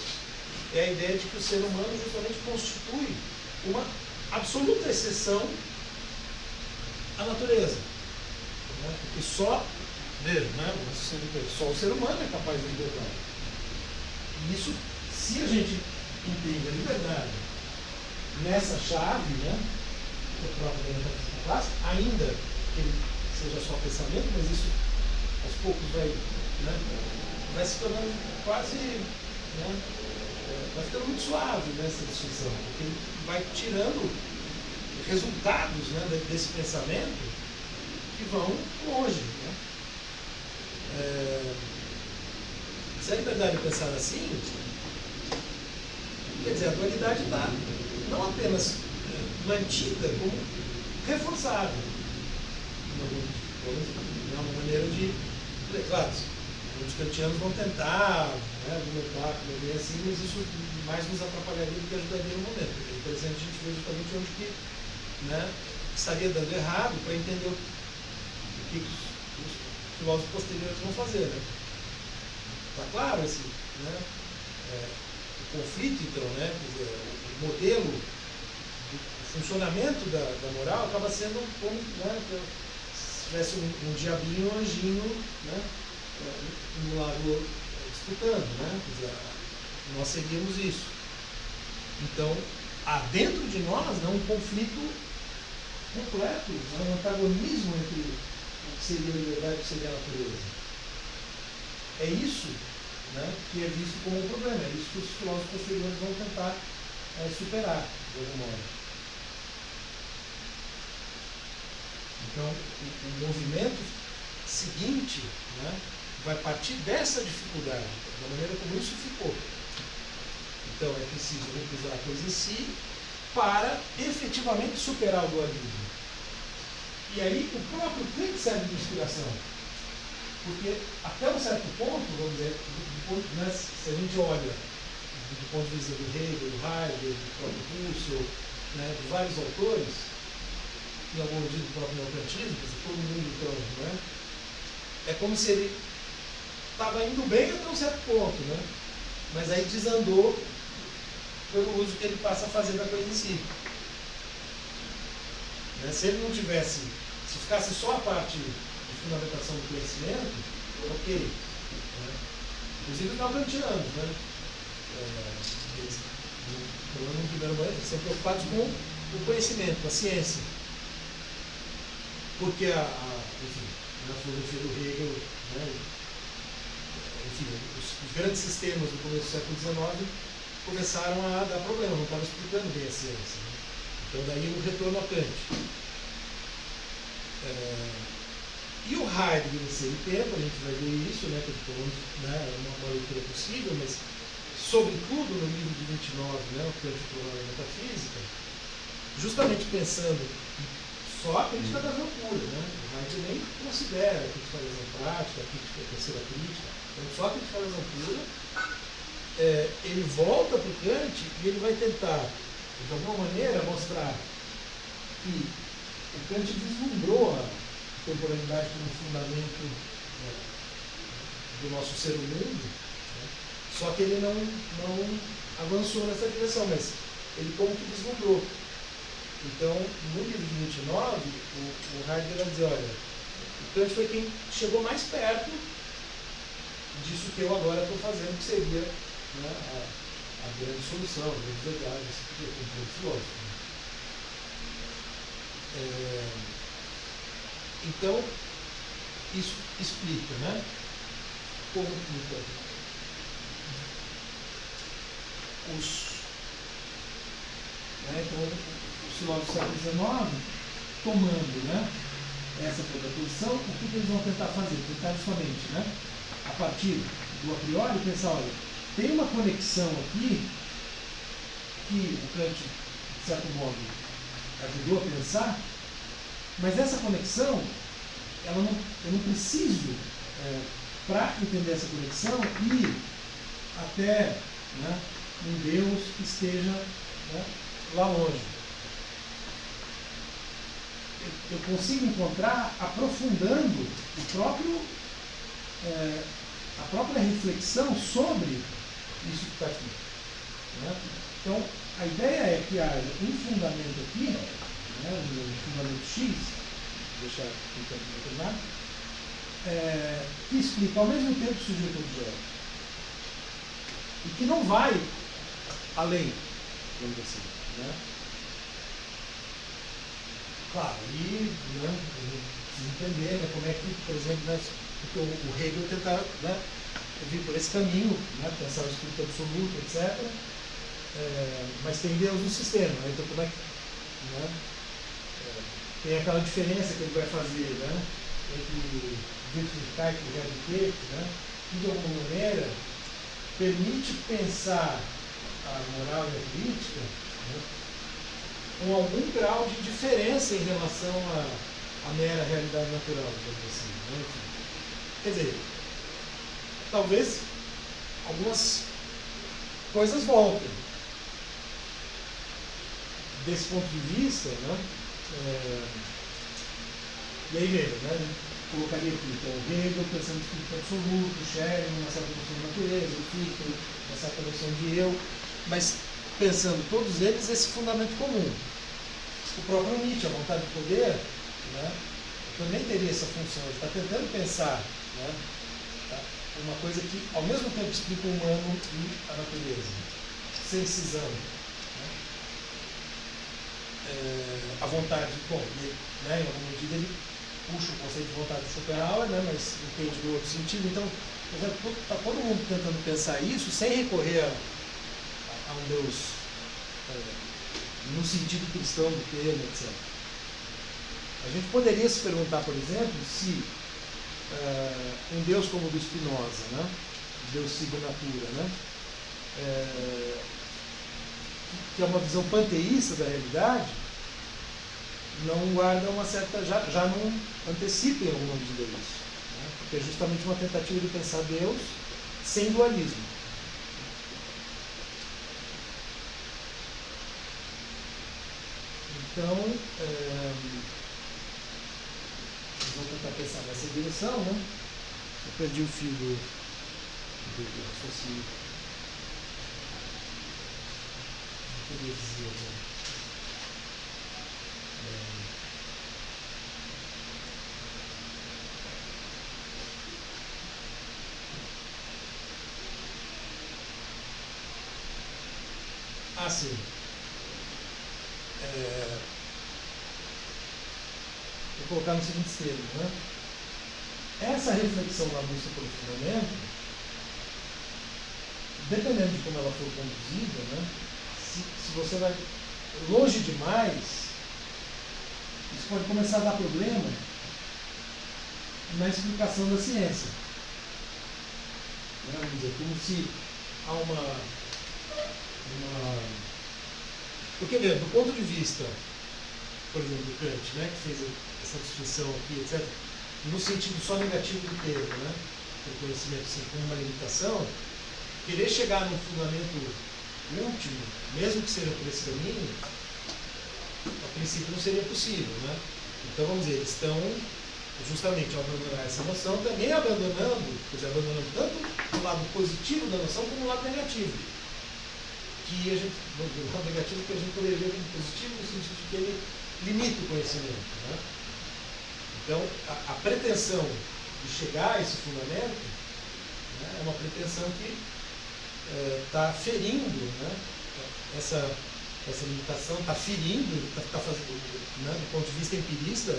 é a ideia de que o ser humano justamente constitui uma absoluta exceção à natureza. Né? Porque só o ser humano é capaz de liberdade. E isso, se a gente entende a liberdade nessa chave, né, que é própria da metafísica clássica, ainda que ele seja só pensamento, mas isso aos poucos vai se tornando quase, né, vai ficando muito suave nessa distinção, porque ele vai tirando resultados, né, desse pensamento que vão longe. Né? Se a liberdade é pensada assim, quer dizer, a dualidade está não apenas mantida, como reforçada. É uma maneira de. Claro, os kantianos vão tentar, né, argumentar como bem assim, mas isso mais nos atrapalharia do que ajudaria no momento. É interessante a gente ver justamente onde que, né, estaria dando errado para entender o que os filósofos posteriores vão fazer. Né? Está claro esse, né, o conflito, então, né, quer dizer, o modelo, o funcionamento da moral acaba sendo como, né, se tivesse um diabinho e um anjinho, né, no lado disputando, né, quer dizer, nós seríamos isso. Então, há dentro de nós, né, um conflito completo, né, um antagonismo entre o que seria a liberdade e o que seria a natureza. É isso, né, que é visto como um problema, é isso que os filósofos posteriores vão tentar superar, de algum modo. Então, o movimento seguinte, né, vai partir dessa dificuldade, da maneira como isso ficou. Então, é preciso recusar a coisa em si para efetivamente superar o dualismo. E aí, o próprio Kant serve de inspiração. Porque, até um certo ponto, vamos dizer, né, se a gente olha do ponto de vista do Hegel, do Heidegger, do próprio Husserl, né, de vários autores, em algum medida do próprio neocantismo, todo mundo então, né, é como se ele estava indo bem até um certo ponto, né, mas aí desandou pelo uso que ele passa a fazer da coisa em si. Né, se ele não tivesse, se ficasse só a parte de fundamentação do conhecimento, ok. Né, inclusive os neocantianos, né, eles não tiveram mais, eles são preocupados com o conhecimento, com a ciência. Porque enfim, na filosofia do Hegel, né, enfim, os grandes sistemas do começo do século XIX começaram a dar problema, não estavam explicando bem a ciência. Né? Então daí o retorno a Kant. E o Heidegger nesse tempo, a gente vai ver isso, né, que né, é uma leitura possível, mas sobretudo no livro de 29, né, o Kant e o Problema da Metafísica, justamente pensando só a crítica da loucura, né? O Heidegger nem considera a crítica da razão prática, a terceira crítica, então só a crítica da razão pura. Ele volta para o Kant e ele vai tentar, de alguma maneira, mostrar que o Kant vislumbrou a temporalidade como fundamento, né, do nosso ser no mundo, né? Só que ele não avançou nessa direção, mas ele como que vislumbrou. Então, no livro de 29, o Heidegger vai dizer, olha, o Kant foi quem chegou mais perto disso que eu agora estou fazendo, que seria, né, a grande solução, a grande verdade, como todo filósofo. Né? Então, isso explica, né? Como explica então, os filósofos do século XIX, tomando, né, essa posição, o que eles vão tentar fazer? Tentar justamente, né, a partir do a priori, pensar, olha, tem uma conexão aqui que o Kant, de certo modo, ajudou a pensar, mas essa conexão, eu não preciso, para entender essa conexão, ir até, né, um Deus que esteja, né, lá longe. Eu consigo encontrar aprofundando a própria reflexão sobre isso que está aqui, né? Então, a ideia é que haja um fundamento aqui, né, um fundamento X, vou deixar aqui para determinado, que explica ao mesmo tempo o sujeito objeto e que não vai além, vamos assim, né? Claro, e, né, a gente precisa entender, né, como é que, por exemplo, né, porque o Hegel tenta, né, vir por esse caminho, né, pensar o espírito absoluto, etc. Mas tem Deus no sistema, né, então como é que, né, tem aquela diferença que ele vai fazer, né, entre Wirklichkeit e Realität, né, que de alguma maneira permite pensar a moral e a política, né, com algum grau de diferença em relação à mera realidade natural, assim, né? Quer dizer, talvez algumas coisas voltem. Desse ponto de vista, né? E aí veja, né? A gente colocaria aqui, então, o Hegel pensando no espírito absoluto, o Schelling, uma certa noção de natureza, o Fichte, uma certa noção de eu, mas pensando todos eles esse fundamento comum. O próprio Nietzsche, a vontade de poder, né, também teria essa função. Ele está tentando pensar, né, uma coisa que ao mesmo tempo explica o humano e a natureza, sem cisão. Né. A vontade, bom, né, em alguma medida ele puxa o conceito de vontade de Schopenhauer, né, mas entende no outro sentido. Então, está todo mundo tentando pensar isso sem recorrer a um Deus no sentido cristão do termo, etc. A gente poderia se perguntar, por exemplo, se um Deus como o do Spinoza, né, Deus sigo natura, né, que é uma visão panteísta da realidade, não guarda uma certa, já não antecipa em alguma medida isso, né, porque é justamente uma tentativa de pensar Deus sem dualismo. Então, vou tentar pensar nessa direção, né? Eu perdi o fio do raciocínio. O que eu ia dizer, né? Sim. Vou colocar no seguinte termo, né? Essa reflexão na busca pelo fundamento, dependendo de como ela for conduzida, né? Se você vai longe demais, isso pode começar a dar problema na explicação da ciência. Vamos dizer, como se há uma... Porque, do ponto de vista, por exemplo, do Kant, né, que fez essa distinção aqui, etc., no sentido só negativo do termo, né, o conhecimento assim, como uma limitação, querer chegar num fundamento último, mesmo que seja por esse caminho, a princípio não seria possível, né? Então, vamos dizer, eles estão justamente ao abandonar essa noção, também abandonando tanto o lado positivo da noção como o lado negativo. Que a gente, o lado negativo que a gente poderia ver como positivo no sentido de que ele limita o conhecimento, né? Então, a pretensão de chegar a esse fundamento, né, é uma pretensão que está ferindo, né, essa limitação, está ferindo, está fazendo, né, do ponto de vista empirista,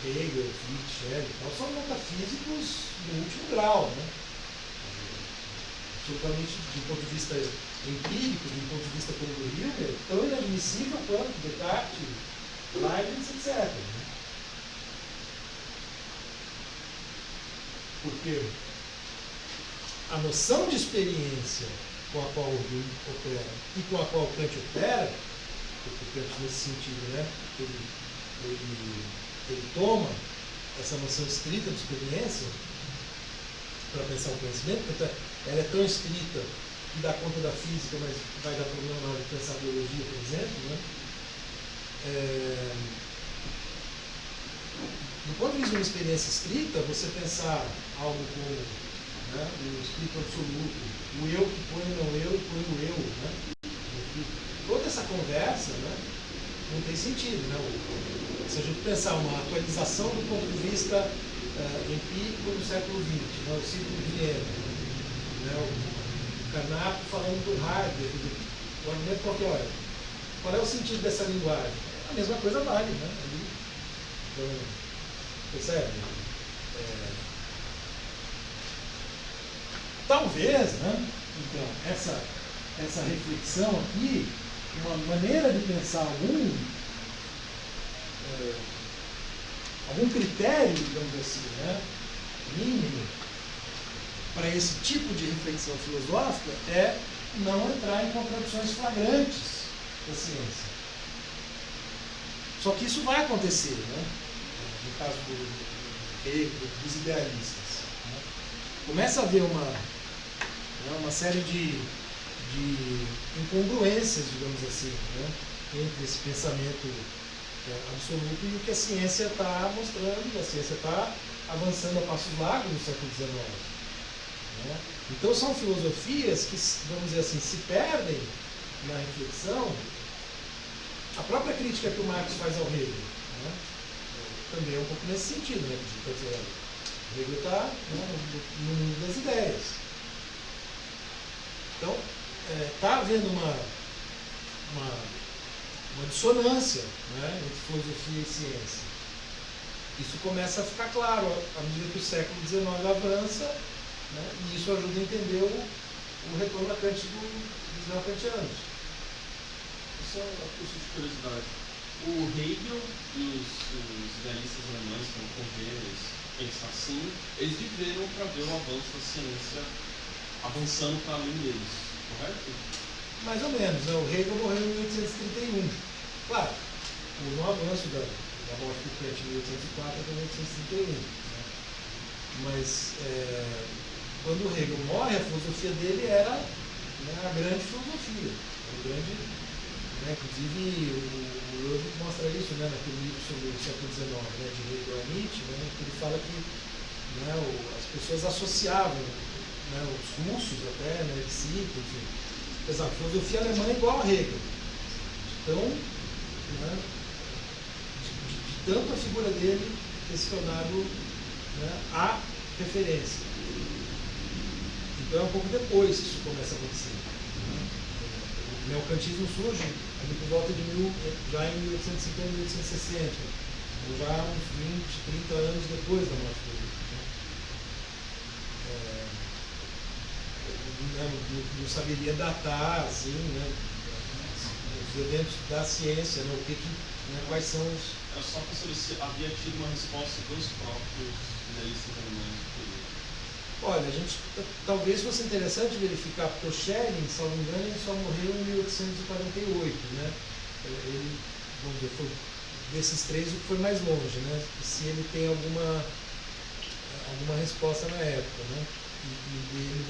Hegel, Fichte, Schelling e tal, são metafísicos do último grau, né? Absolutamente, de ponto de vista empírico, de ponto de vista como do Hilbert, tão inadmissível quanto Descartes, Leibniz, etc. Né? Porque a noção de experiência com a qual o Hilbert opera e com a qual o Kant opera, porque o Kant nesse sentido, né, ele toma essa noção estrita de experiência para pensar o conhecimento, porque ela é tão estrita que dá conta da física, mas vai dar problema na hora de pensar a biologia, por exemplo. Né? Do ponto de vista de uma experiência estrita, você pensar algo como, né, o espírito absoluto, o eu que põe no eu e põe no eu, né? Toda essa conversa, né, não tem sentido. Né? Se a gente pensar uma atualização do ponto de vista empírico do século XX, né, o ciclo de Viena, né, o Carnap falando do Heidegger, o argumento qualquer. Qual é o sentido dessa linguagem? A mesma coisa vale, né? Ali, então, percebe? Talvez, né? Então, essa reflexão aqui, uma maneira de pensar algum critério, digamos assim, né, mínimo para esse tipo de reflexão filosófica é não entrar em contradições flagrantes da ciência. Só que isso vai acontecer, né? No caso dos idealistas. Né? Começa a haver uma série de incongruências, digamos assim, né? Entre esse pensamento absoluto e o que a ciência está mostrando, e a ciência está avançando a passos largos no século XIX. Né? Então são filosofias que, vamos dizer assim, se perdem na reflexão. A própria crítica que o Marx faz ao Hegel, né, também é um pouco nesse sentido, né? Quer dizer, o Hegel está, né, no mundo das ideias. Então, está havendo uma dissonância, né, entre filosofia e ciência. Isso começa a ficar claro à medida que o século XIX avança, né, e isso ajuda a entender o retorno a Kant dos neokantianos. Só uma coisa de curiosidade. O Hegel e os idealistas alemães, como Convenes, pensam assim, eles viveram para ver o avanço da ciência avançando para além deles, correto? Mais ou menos, né? O Hegel morreu em 1831. Claro, no avanço da morte do Kant em 1804 até 1831. Né? Mas quando o Hegel morre, a filosofia dele era, né, a grande filosofia. Inclusive, o Ludwig mostra isso, né, naquele livro sobre o século XIX, né, de Hegel a Nietzsche, né, que ele fala que, né, as pessoas associavam, né, os russos até, né, de Cito, enfim. A filosofia alemã é igual a Hegel. Então, né, de tanto a figura dele ter se tornado, né, a referência. Então é um pouco depois que isso começa a acontecer. O neokantismo surge ali por volta já em 1850, 1860, ou já uns 20, 30 anos depois da morte dele. Não saberia datar assim, né, os eventos da ciência, né, quais são os... Era só para saber se havia tido uma resposta dos próprios idealistas alemães. Olha, talvez fosse interessante verificar, porque o Schelling, se não me engano, ele só morreu em 1848, né? Ele, vamos dizer, foi desses três o que foi mais longe, né? Se ele tem alguma resposta na época, né? E ele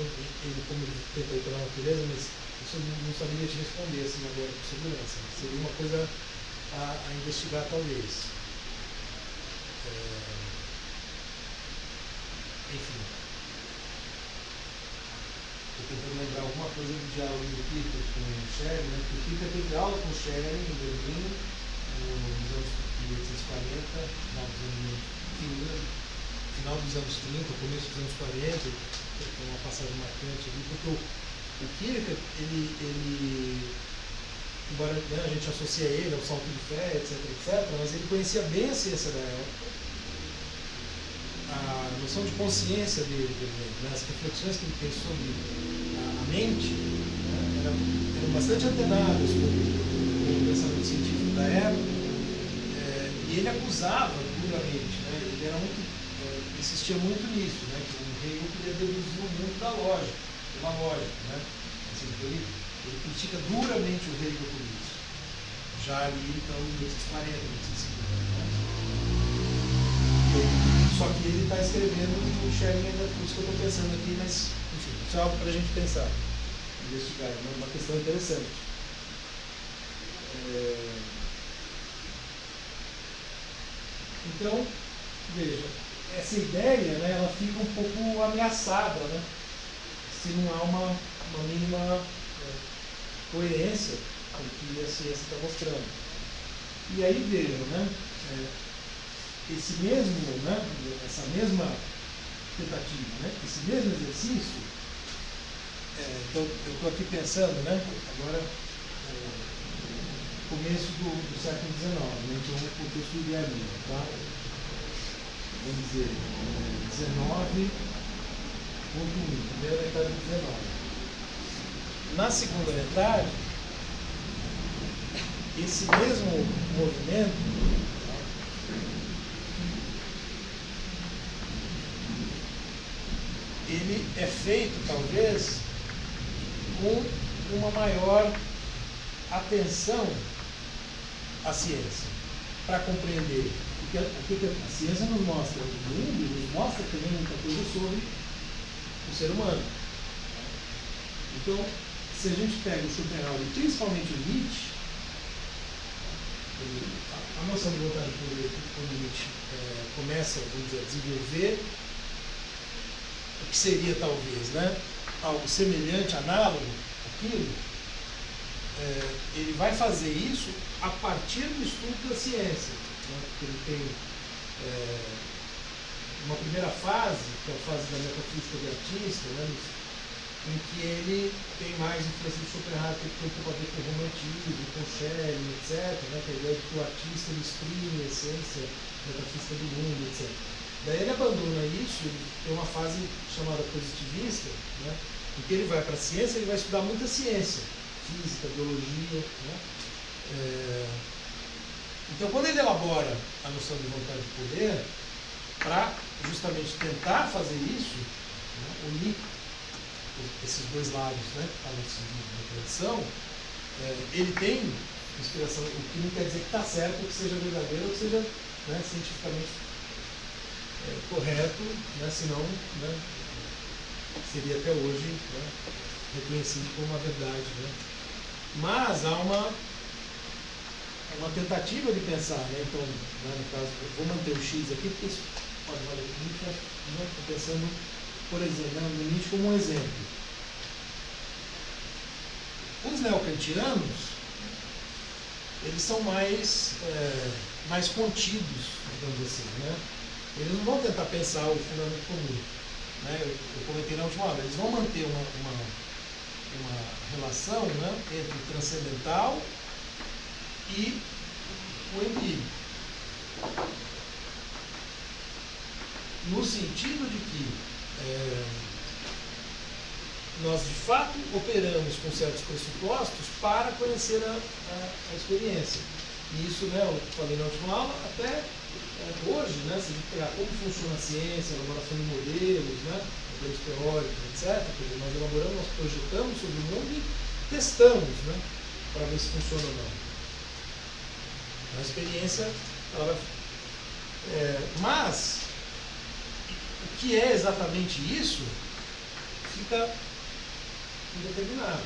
como ele tentou ir pela natureza, mas isso eu não saberia te responder assim agora com segurança. Seria uma coisa a investigar, talvez. Enfim. Estou tentando lembrar alguma coisa do diálogo do Piper com o Schelling, né? Porque o Piper teve aula com o Schelling em Berlim, nos anos 1840, final dos anos 30, começo dos anos 40, tem uma passagem marcante ali, porque o Kierkegaard, ele embora, né, a gente associe ele ao salto de fé, etc, mas ele conhecia bem a ciência da época, a noção de consciência dele, por exemplo, né, as reflexões que ele fez sobre a mente, né, eram bastante antenadas com o pensamento científico da época, e ele acusava duramente, né, ele era muito, insistia muito nisso, né, que o Hegel queria deduzir o mundo da lógica, pela lógica, né, assim, ele critica duramente o Hegel por isso, já ali então em 1840, 1850, né? Só que ele está escrevendo o Schelling, por isso que eu estou pensando aqui, mas enfim, isso é algo para a gente pensar, investigar, é uma questão interessante. Então, veja, essa ideia, né, ela fica um pouco ameaçada, né, se não há uma mínima coerência com o que a ciência está mostrando. E aí vejam, né, esse mesmo, né, essa mesma tentativa, né, esse mesmo exercício, então eu estou aqui pensando, né, agora começo do século XIX, né, então o contexto do idealismo, tá? Vamos dizer, 19.1, primeira metade do 19. Na segunda metade, esse mesmo movimento ele é feito, talvez, com uma maior atenção à ciência, para compreender o que a ciência nos mostra no mundo, nos mostra também muita coisa sobre o ser humano. Então, se a gente pega o Schopenhauer, principalmente o Nietzsche, a noção de vontade de poder, quando Nietzsche começa, vamos dizer, a desenvolver o que seria talvez, né, algo semelhante, análogo àquilo, ele vai fazer isso a partir do estudo da ciência, né, porque ele tem uma primeira fase, que é a fase da metafísica do artista, né, em que ele tem mais influência do Schopenhauer, que tem um pouco a ver com o romantismo, com o Schelling, etc., né, que é a ideia de que o artista ele exprime a essência metafísica do mundo, etc. Daí ele abandona isso, ele tem uma fase chamada positivista, né, em que ele vai para a ciência, ele vai estudar muita ciência, física, biologia, né. Então, quando ele elabora a noção de vontade de poder, para justamente tentar fazer isso, né, unir esses dois lados, né, a noção de tradição, ele tem inspiração, o que não quer dizer que está certo, que seja verdadeiro, ou que seja, né, cientificamente correto, né, senão, né, seria até hoje, né, reconhecido como uma verdade, né. Mas há uma tentativa de pensar, né, então, né, no caso, vou manter o X aqui, porque isso pode valer muito, né, estou pensando, por exemplo, né, no Nietzsche como um exemplo. Os neocantianos, eles são mais contidos, digamos assim, né? Eles não vão tentar pensar o fundamento comum, né? Eu comentei na última aula, eles vão manter uma relação, né, entre o transcendental e o empírico, no sentido de que nós de fato operamos com certos pressupostos para conhecer a experiência. E isso, né, eu falei na última aula, até hoje, né, se a gente pegar como funciona a ciência, a elaboração de modelos, né, modelos teóricos, etc., quer dizer, nós elaboramos, nós projetamos sobre o mundo e testamos, né, para ver se funciona ou não. A experiência, ela mas o que é exatamente isso fica indeterminado.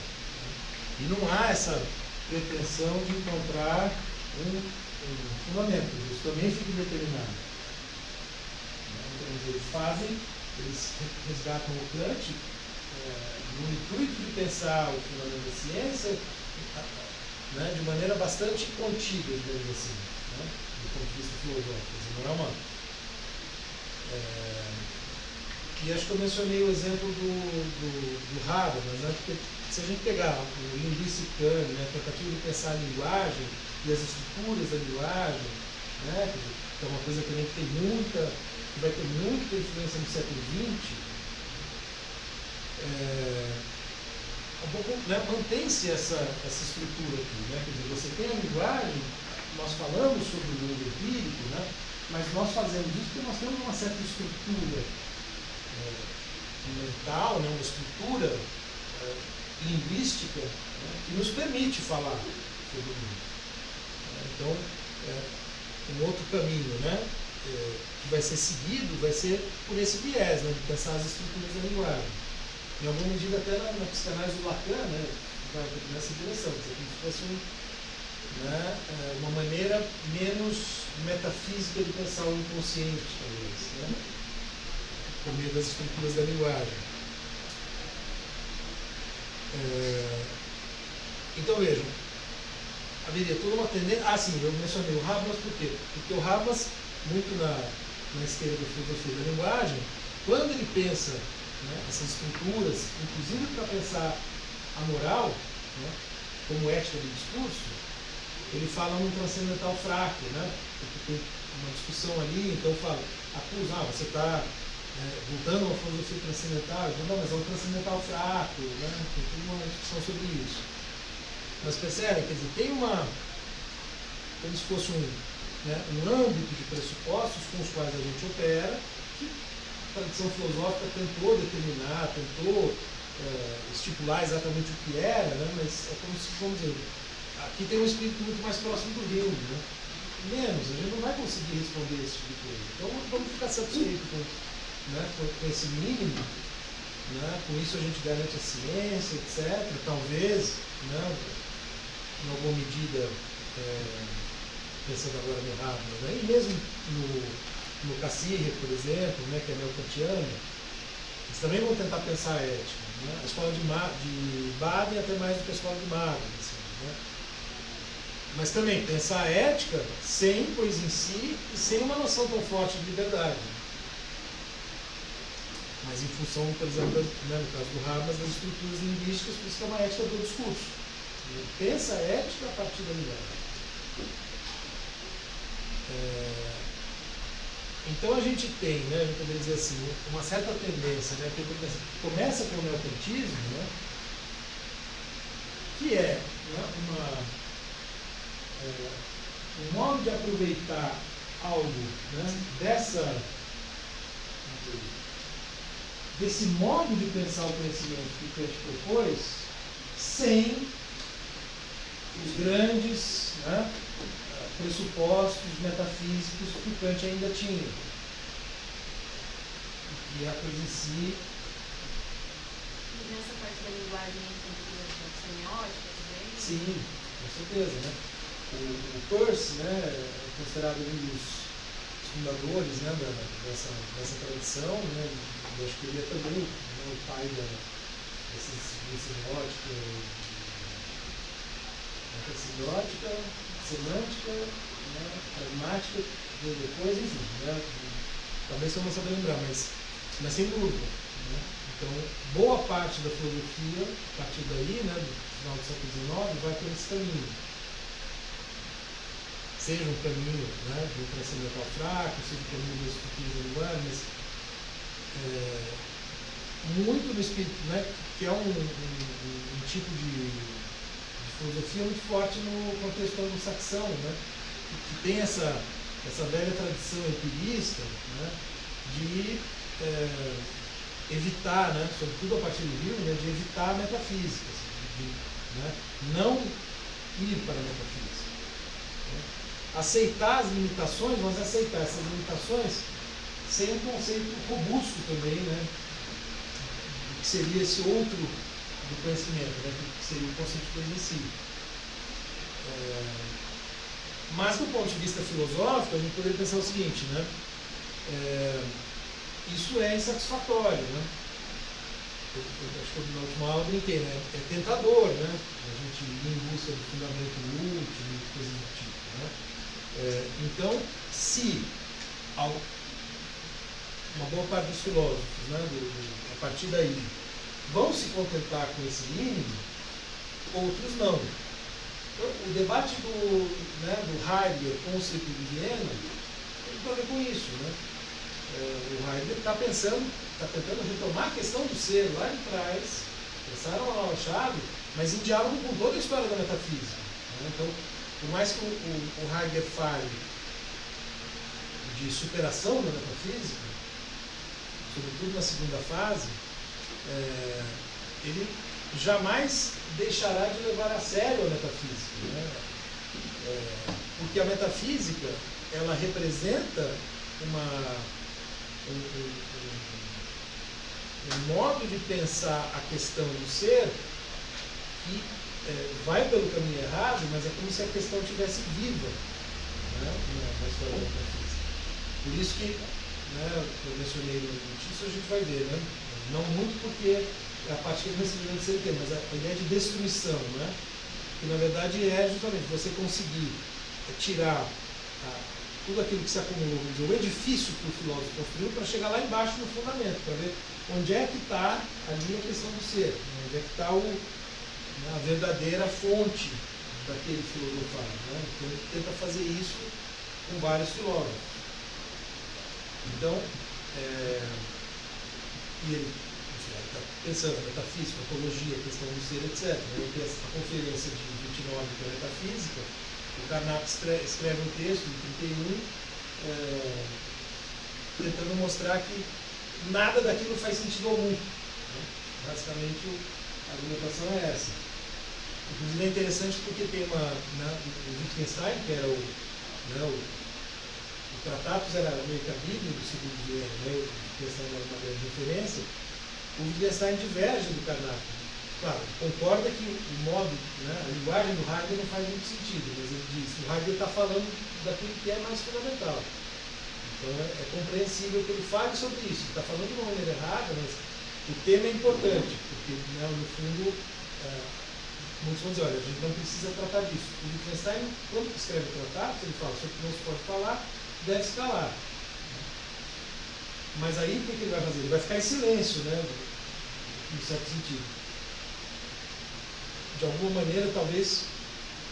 E não há essa pretensão de encontrar um fundamento. Isso também fica indeterminado. Então, eles resgatam o Kant no intuito de pensar o fundamento da ciência, né, de maneira bastante contida, digamos assim, né, do ponto de vista filosófico. Não é uma. E acho que eu mencionei o exemplo do Habermas, né, porque se a gente pegar o linguístico Kant, né, a tentativa de pensar a linguagem e as estruturas da linguagem, né, que é uma coisa que a gente tem muita que vai ter muita influência no século XX, um pouco, né, mantém-se essa estrutura aqui, né? Quer dizer, você tem a linguagem, nós falamos sobre o mundo empírico, né? Mas nós fazemos isso porque nós temos uma certa estrutura mental, né? Uma estrutura linguística, né? Que nos permite falar sobre o mundo. Então, um outro caminho, né? Que vai ser seguido vai ser por esse viés, né? De pensar as estruturas da linguagem. Em alguma medida, até na psicanálise do Lacan, né, vai nessa direção, como se fosse uma maneira menos metafísica de pensar o inconsciente, talvez, né, por meio das estruturas da linguagem. Então, vejam, haveria toda uma tendência. Sim, eu mencionei o Habermas por quê? Porque o Habermas, muito na esteira da filosofia da linguagem, quando ele pensa, né, essas estruturas, inclusive para pensar a moral, né, como ética do discurso, ele fala num transcendental fraco, né, porque tem uma discussão ali, então fala, acusa, você está voltando a uma filosofia transcendental, não, mas é um transcendental fraco, né, tem toda uma discussão sobre isso. Mas percebem, quer dizer, tem como se fosse um âmbito de pressupostos com os quais a gente opera, que a tradição filosófica tentou determinar, tentou estipular exatamente o que era, né? Mas é como se, vamos dizer, aqui tem um espírito muito mais próximo do rio, né? Menos, a gente não vai conseguir responder esse tipo de coisa. Então vamos ficar satisfeitos com esse mínimo, né? Com isso a gente garante a ciência, etc. Talvez, né, em alguma medida, pensando agora no Habermas, né? E mesmo no Cassirer, por exemplo, né, que é neokantiano, eles também vão tentar pensar a ética. Né? A escola de Baden até mais do que a escola de Marx. Assim, né? Mas também pensar a ética sem coisa em si e sem uma noção tão forte de liberdade. Mas em função, por exemplo, né, no caso do Habermas, das estruturas linguísticas, por isso que é uma ética do discurso. Ele pensa a ética a partir da linguagem. Então a gente tem, né, a gente poderia dizer assim, uma certa tendência, né, que começa com o neokantismo, né, que é, né, um modo de aproveitar algo, né, desse modo de pensar o conhecimento que Kant propôs, sem os grandes, né, pressupostos metafísicos que Kant ainda tinha. E a coisa em si. E nessa parte da linguagem da semiótica também? Sim, com certeza, né? O Peirce, né, é considerado um dos fundadores, né, dessa tradição, né? Eu acho que ele é também, né, o pai dessa semiótica, semântica, né, pragmática, depois, enfim, né, talvez eu não saber lembrar, mas sem dúvida. Né? Então, boa parte da filosofia, a partir daí, né, do final do século XIX, vai por esse caminho. Seja um caminho, né, de um transcendental fraco, seja um caminho das estruturas da linguagem, mas muito no espírito, né, que é um tipo de filosofia muito forte no contexto anglo-saxão, né, que tem essa velha tradição empirista, né, de evitar, né, sobretudo a partir do Rio, né, de evitar a metafísica, assim, né, não ir para a metafísica. Né, aceitar as limitações, mas aceitar essas limitações sem um conceito robusto também, né, que seria esse outro do conhecimento, né, que seria o conceito de coisa em si. Mas do ponto de vista filosófico, a gente poderia pensar o seguinte, né, isso é insatisfatório, né? Eu acho que na última aula eu brinquei, né? É tentador, né? A gente ir em busca do fundamento último e coisas do tipo, né? Então, se uma boa parte dos filósofos, né, a partir daí, vão se contentar com esse mínimo, outros não. Então, o debate do Heidegger com o Círculo de Viena tem a ver com isso, né? o Heidegger está tentando retomar a questão do ser lá de trás, pensar uma nova chave, mas em diálogo com toda a história da metafísica. Né? Então, por mais que o Heidegger fale de superação da metafísica, sobretudo na segunda fase, ele jamais deixará de levar a sério a metafísica. Né? Porque a metafísica, ela representa um modo de pensar a questão do ser que vai pelo caminho errado, mas é como se a questão estivesse viva, né, na história da metafísica. Por isso que, né, eu mencionei no isso a gente vai ver, né? Não muito porque é a parte que ele recebeu de ser tema, mas a ideia de destruição, né? Que na verdade é justamente você conseguir tirar tudo aquilo que se acumulou, vamos dizer, o edifício que o filósofo construiu, para chegar lá embaixo no fundamento, para ver onde é que está ali a questão do ser, onde é que está a verdadeira fonte daquele filosofado. Né? Então ele tenta fazer isso com vários filósofos. Então, e ele está pensando na metafísica, ontologia, questão do ser, etc. Ele tem a conferência de 29 da metafísica. O Carnap escreve um texto de 31, tentando mostrar que nada daquilo faz sentido algum. Né? Basicamente, a argumentação é essa. Inclusive é interessante porque tem o Wittgenstein, que era o Tratatus era meio que a Bíblia do segundo Viena, né? O Wittgenstein era uma grande referência. O Wittgenstein diverge do Carnap. Claro, concorda que o modo, né, a linguagem do Heidegger não faz muito sentido, mas ele diz que o Heidegger está falando daquilo que é mais fundamental. Então é compreensível que ele fale sobre isso. Ele está falando de uma maneira errada, mas o tema é importante, porque, né, no fundo, muitos vão dizer, olha, a gente não precisa tratar disso. O Wittgenstein, quando escreve o tratado, ele fala sobre o que não se pode falar, deve se calar. Mas aí o que ele vai fazer? Ele vai ficar em silêncio, né, em certo sentido. De alguma maneira, talvez,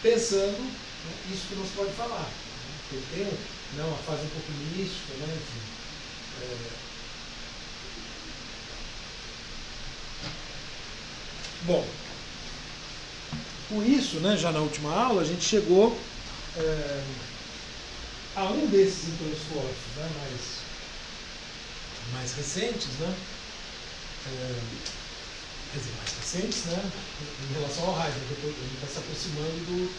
pensando, né, isso que não se pode falar. Né? Ele tem uma fase um pouco mística, né? Enfim. Bom, com isso, né, já na última aula, a gente chegou a um desses esforços, né, mais recentes, né? Quer dizer, mais recentes, né, em relação ao Heidegger, depois ele está se aproximando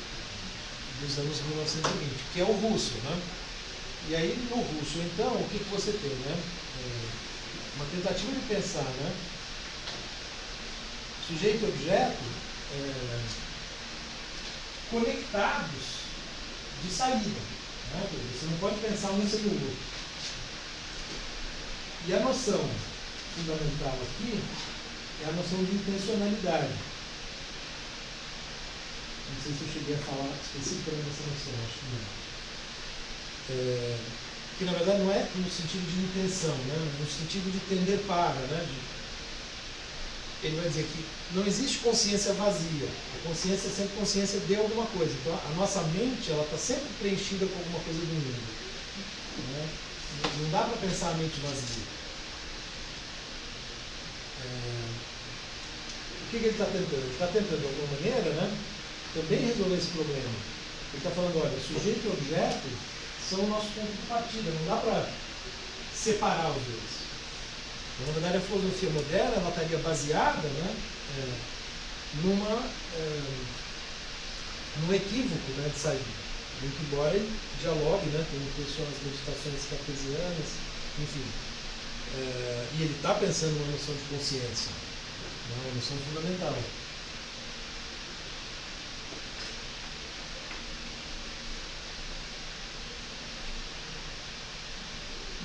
dos anos 1920, que é o russo, né? E aí, no russo, então, o que você tem, né? Uma tentativa de pensar, né? Sujeito e objeto conectados de saída, né? Você não pode pensar um sem o outro. E a noção fundamental aqui é a noção de intencionalidade. Não sei se eu cheguei a falar especificamente dessa noção, acho que não. Que na verdade não é no sentido de intenção, né? No sentido de tender para, né? Ele vai dizer que não existe consciência vazia. A consciência é sempre consciência de alguma coisa. Então a nossa mente está sempre preenchida com alguma coisa do mundo. Né? Não dá para pensar a mente vazia. O que ele está tentando? Ele está tentando, de alguma maneira, né, também resolver esse problema. Ele está falando, olha, sujeito e objeto são o nosso ponto de partida, não dá para separar os dois. Então, na verdade, a filosofia moderna ela estaria baseada, né, num equívoco, né, de saída. Muito embora ele dialogue, né, com as meditações cartesianas, enfim. E ele está pensando numa noção de consciência, uma noção fundamental.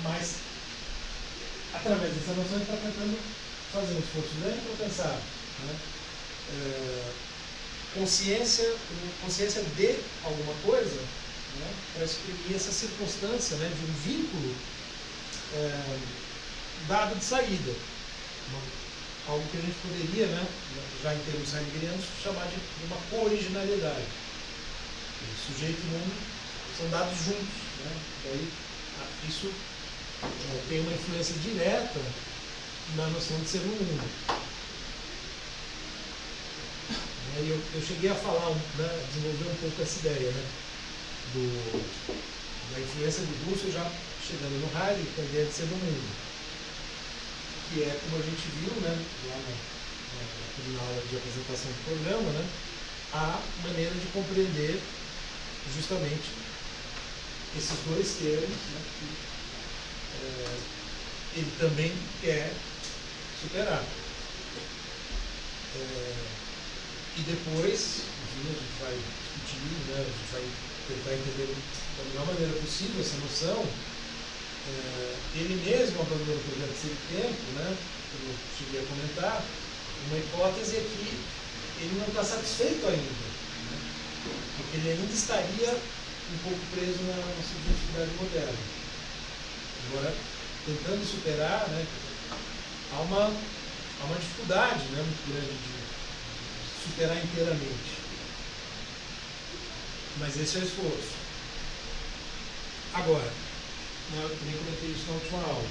Mas, através dessa noção, ele está tentando fazer um esforço grande para pensar, né, consciência de alguma coisa, né, para exprimir essa circunstância, né, de um vínculo dado de saída. Algo que a gente poderia, né, já em termos heideggerianos, chamar de uma cooriginalidade. O sujeito e o mundo são dados juntos. Né? Daí, isso tem uma influência direta na noção de ser no mundo. Eu cheguei a falar, né, desenvolver um pouco essa ideia, né, da influência do Russell já chegando no Heidegger, com a ideia de ser no mundo, que é como a gente viu, né, lá na aula de apresentação do programa, né, a maneira de compreender justamente esses dois termos, né, que ele também quer superar. E depois, enfim, a gente vai discutir, né, a gente vai tentar entender da melhor maneira possível essa noção. Ele mesmo abandonou o projeto Ser e Tempo, né, como eu cheguei a comentar, uma hipótese é que ele não está satisfeito ainda, né, porque ele ainda estaria um pouco preso na subjetividade moderna. Agora, tentando superar, né, há uma dificuldade, né, muito grande de superar inteiramente. Mas esse é o esforço. Agora, eu também comentei isso na última aula.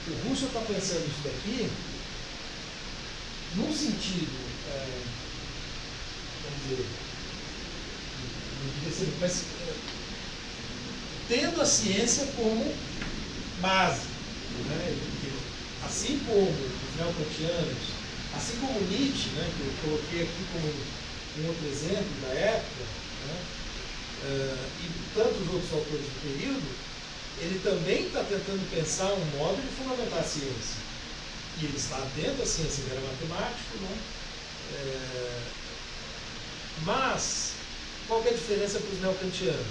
O Russell está pensando isso daqui num sentido, vamos dizer, mas tendo a ciência como base, né? Assim como os neokantianos, assim como Nietzsche, né, que eu coloquei aqui como um outro exemplo da época, né, e tantos outros autores do período, ele também está tentando pensar um modo de fundamentar a ciência. E ele está atento à ciência, ele era matemático, né? Mas, qual que é a diferença para os neokantianos?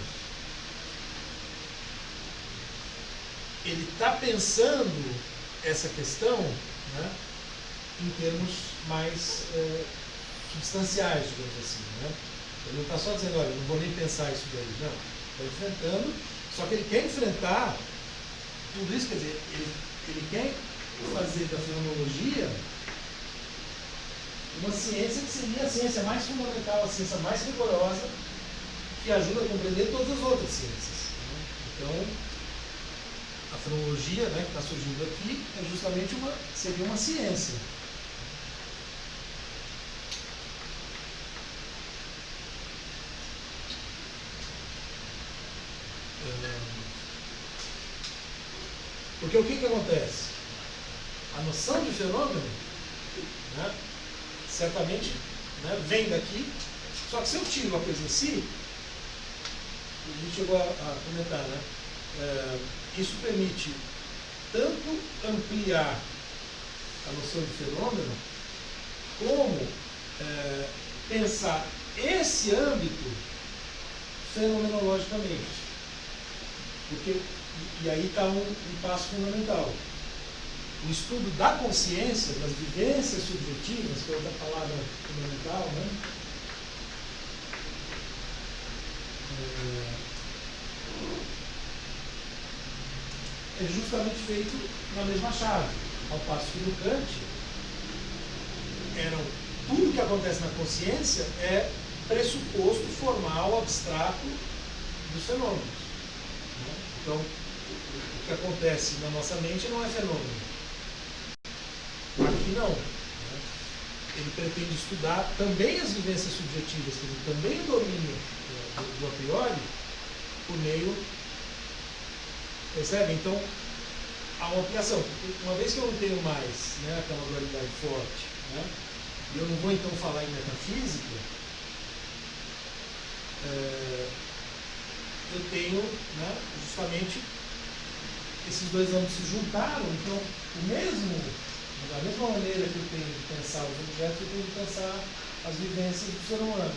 Ele está pensando essa questão, né, em termos mais substanciais, digamos assim, né? Ele não está só dizendo, olha, não vou nem pensar isso daí, não. Está enfrentando, só que ele quer enfrentar tudo isso, quer dizer, ele quer fazer da fenomenologia uma ciência que seria a ciência mais fundamental, a ciência mais rigorosa, que ajuda a compreender todas as outras ciências, né? Então, a fenomenologia, né, que está surgindo aqui é justamente seria uma ciência. Porque o que acontece? A noção de fenômeno, né, certamente, né, vem daqui, só que se eu tiro a coisa em si, a gente chegou a comentar, né, isso permite tanto ampliar a noção de fenômeno, como pensar esse âmbito fenomenologicamente. E aí está um passo fundamental. O estudo da consciência, das vivências subjetivas, que é outra palavra fundamental, né? É justamente feito na mesma chave. Ao passo que no Kant, tudo que acontece na consciência é pressuposto formal, abstrato dos fenômenos. Então, o que acontece na nossa mente não é fenômeno. Aqui não. Né? Ele pretende estudar também as vivências subjetivas, também o domínio do a priori, por meio. Percebe? Então, há uma ampliação. Uma vez que eu não tenho mais, né, aquela dualidade forte, né, e eu não vou então falar em metafísica, eu tenho, né, justamente esses dois âmbitos se juntaram, então da mesma maneira que eu tenho de pensar os objetos, eu tenho de pensar as vivências do ser humano.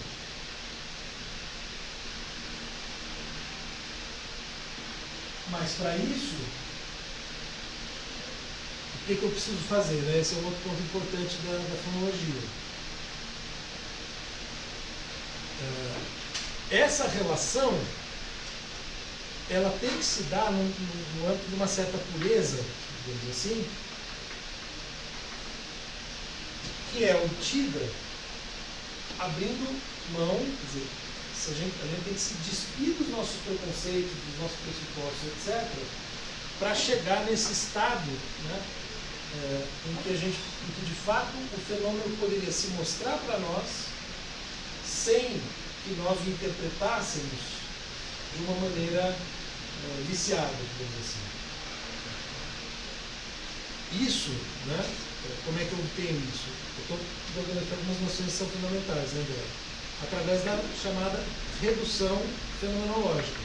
Mas para isso, o que eu preciso fazer? Né? Esse é um outro ponto importante da fonologia. Essa relação, ela tem que se dar no âmbito de uma certa pureza, digamos assim, que é obtida abrindo mão, quer dizer, a gente tem que se despir dos nossos preconceitos, dos nossos pressupostos, etc., para chegar nesse estado, né, em que de fato o fenômeno poderia se mostrar para nós sem que nós o interpretássemos de uma maneira viciada, digamos assim. Isso, né, como é que eu obtenho isso? Eu estou jogando aqui algumas noções que são fundamentais, né, André? Através da chamada redução fenomenológica.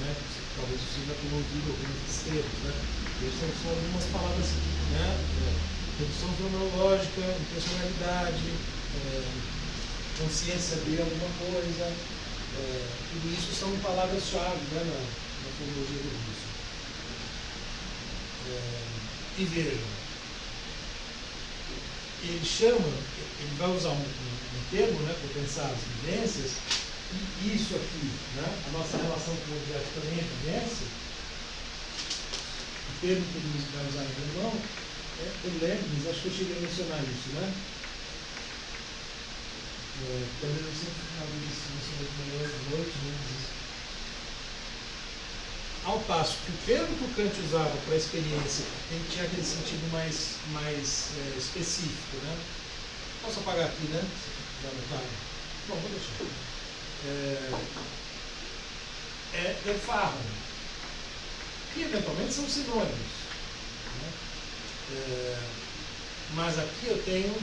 Né? Talvez você já tenha ouvido alguns termos, né? Essas são algumas palavras, né? Redução fenomenológica, intencionalidade, consciência de alguma coisa, tudo isso são palavras-chave, né, na filologia do Russo. E vejam, ele vai usar um termo, né, para pensar as vivências, e isso aqui, né, a nossa relação com o objeto também é vivência. O termo que ele vai usar em alemão é Erlebnis, acho que eu cheguei a mencionar isso, né? Também não sei se de manhã ou de noite, né? Ao passo que o termo que o Kant usava para a experiência, ele tinha aquele sentido mais específico, né? Posso apagar aqui, né? Já anotaram? Bom, vou deixar. Erfahrung, que eventualmente são sinônimos. Né? Mas aqui eu tenho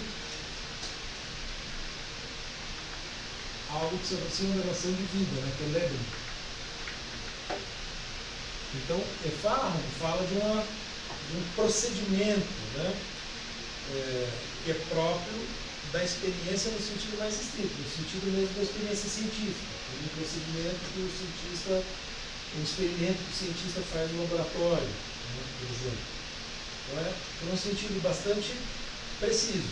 algo que se aproxima da relação de vida, né? Que é Leben. Então, Erfahrung fala de um procedimento, né? Que é próprio da experiência no sentido mais estrito, no sentido mesmo da experiência científica. Um procedimento que um experimento que o cientista faz no laboratório, né, por exemplo. Então, é um sentido bastante preciso.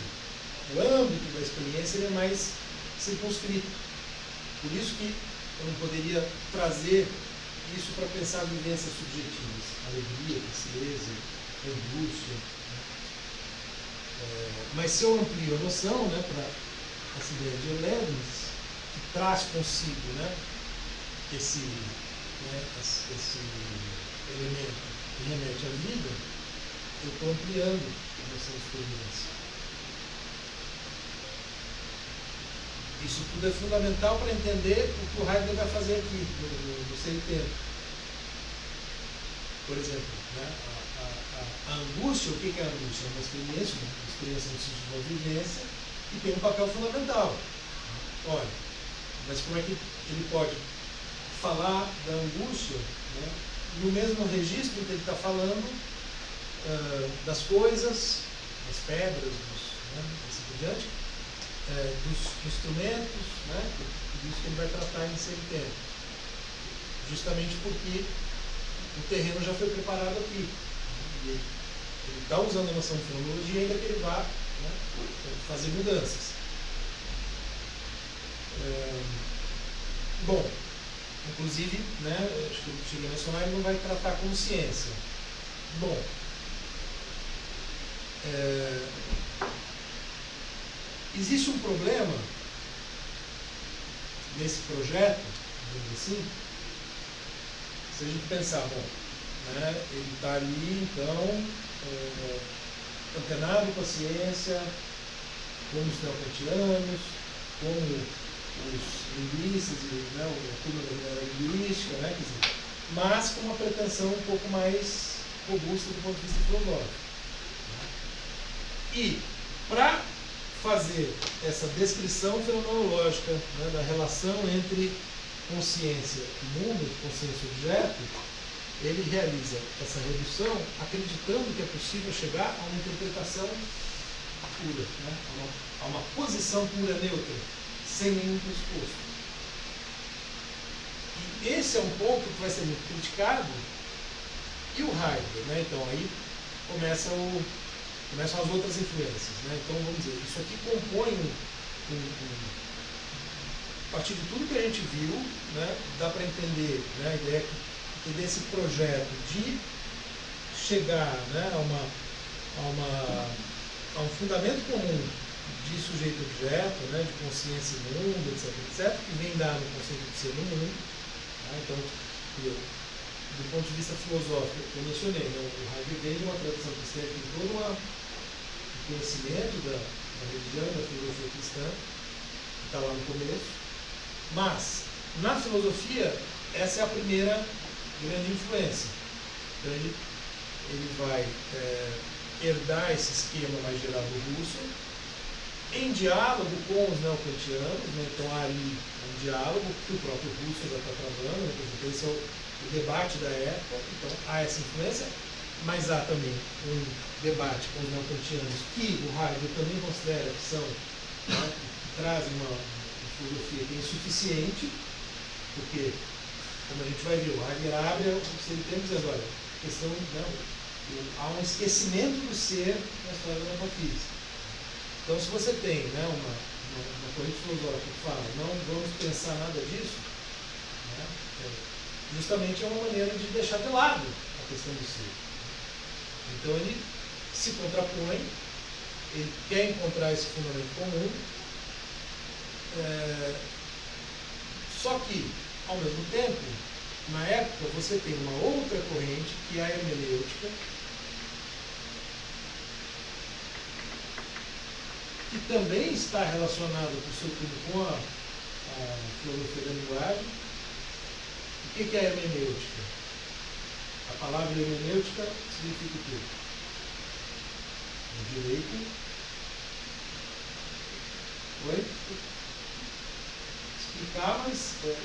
O âmbito da experiência ele é mais circunscrito. Por isso que eu não poderia trazer isso para pensar vivências subjetivas, alegria, tristeza, angústia. Mas se eu amplio a noção, né, para essa ideia de Erlebnis, que traz consigo, né, esse elemento que remete à vida, eu estou ampliando a noção de experiência. Isso tudo é fundamental para entender o que o Heidegger vai fazer aqui, no sem tempo. Por exemplo, né, a angústia, o que é a angústia? É uma experiência no sentido de uma vivência, e tem um papel fundamental. Olha, mas como é que ele pode falar da angústia, né, no mesmo registro que ele está falando das coisas, das pedras, assim por diante, dos instrumentos, né, disso que ele vai tratar em sem tempo. Justamente porque o terreno já foi preparado aqui. E ele está usando a noção de fenomenologia ainda que ele vá, né, fazer mudanças. Bom, inclusive, né, acho que eu cheguei a mencionar, ele não vai tratar como ciência. Bom, existe um problema nesse projeto, digamos assim, se a gente pensar, bom, né, ele está ali, então, antenado com a ciência, como os neokantianos, como os linguistas, né, a turma da linguística, né, quer dizer, mas com uma pretensão um pouco mais robusta do ponto de vista filosófico. E, para fazer essa descrição fenomenológica, né, da relação entre consciência e mundo, consciência e objeto, ele realiza essa redução acreditando que é possível chegar a uma interpretação pura, né, a uma posição pura neutra, sem nenhum pressuposto. E esse é um ponto que vai ser muito criticado, e o Heidegger, né, então aí começam as outras influências, né? Então vamos dizer, isso aqui compõe a partir de tudo que a gente viu, né, dá para entender, né, a ideia desse projeto de chegar, né, a um fundamento comum de sujeito-objeto, né, de consciência e mundo, etc., que vem dar no conceito de ser no mundo. Tá? Então, do ponto de vista filosófico, eu mencionei, né, o Heidegger vem de uma tradição cristã que tem todo um conhecimento da religião, da filosofia cristã, que está lá no começo, mas na filosofia essa é a primeira grande influência. Então ele vai herdar esse esquema mais geral do Russo, em diálogo com os neokantianos, né? Então há ali um diálogo que o próprio Russo já está travando, né? Esse é o debate da época, então há essa influência, mas há também um debate com os neokantianos que o Heidegger também considera que são, né, que trazem uma filosofia que é insuficiente, porque, como a gente vai ver, o Heidegger abre o seu tempo dizendo, olha, a questão, não, há um esquecimento do ser na história da metafísica. Então, se você tem, né, uma corrente filosófica que fala, não vamos pensar nada disso, né, justamente é uma maneira de deixar de lado a questão do ser. Então, ele se contrapõe, ele quer encontrar esse fundamento comum, só que, ao mesmo tempo, na época, você tem uma outra corrente, que é a hermenêutica, que também está relacionada, por seu tudo, com a filosofia da linguagem. O que é a hermenêutica? A palavra hermenêutica significa o quê? No direito. Oi? Explicar, mas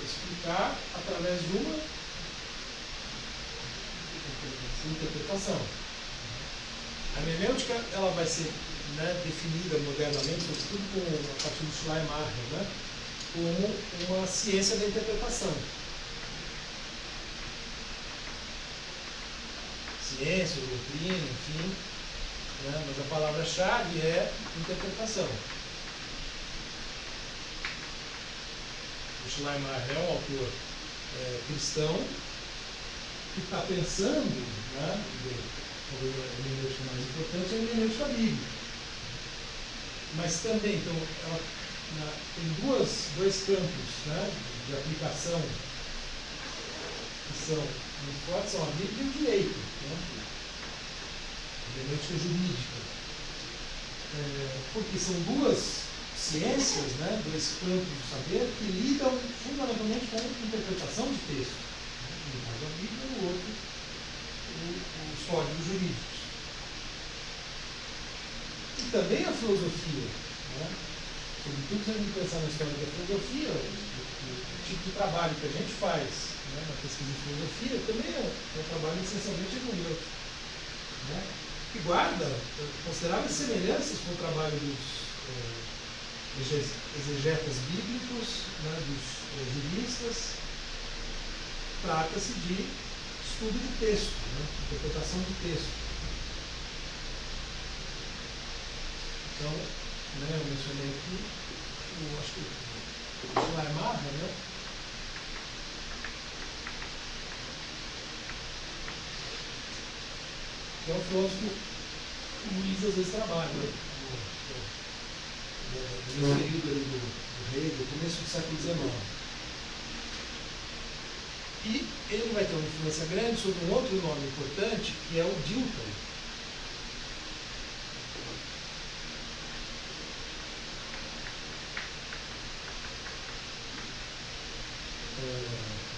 explicar através de uma interpretação. A hermenêutica ela vai ser, né, definida modernamente, sobretudo a partir do Schleiermacher, né, como uma ciência da interpretação. Ciência, doutrina, enfim, né, mas a palavra-chave é interpretação. O Schleiermacher é um autor cristão que está pensando, né, talvez a hermenêutica mais importante é a hermenêutica bíblica. Mas também, então, ela tem dois campos, né, de aplicação que são muito fortes, são a Bíblia e o direito, né, a hermenêutica jurídica. Porque são duas ciências, né, dois campos do saber que lidam fundamentalmente com a interpretação de texto. Um caso a Bíblia e o outro os códigos jurídicos. E também a filosofia, né? Sobretudo se a gente pensar na história da filosofia, o tipo de trabalho que a gente faz, né, na pesquisa de filosofia também é um trabalho essencialmente hermenêutico, né, que guarda consideráveis semelhanças com o trabalho dos exegetas bíblicos, né, dos juristas. Trata-se de estudo de texto, né, interpretação de texto. Então, né, eu mencionei aqui, acho que o Schleiermacher, né, que é um filósofo que o Luiz às vezes trabalha, né, no período ali do Hegel, do começo do século XIX. E ele vai ter uma influência grande sobre um outro nome importante, que é o Dilthey.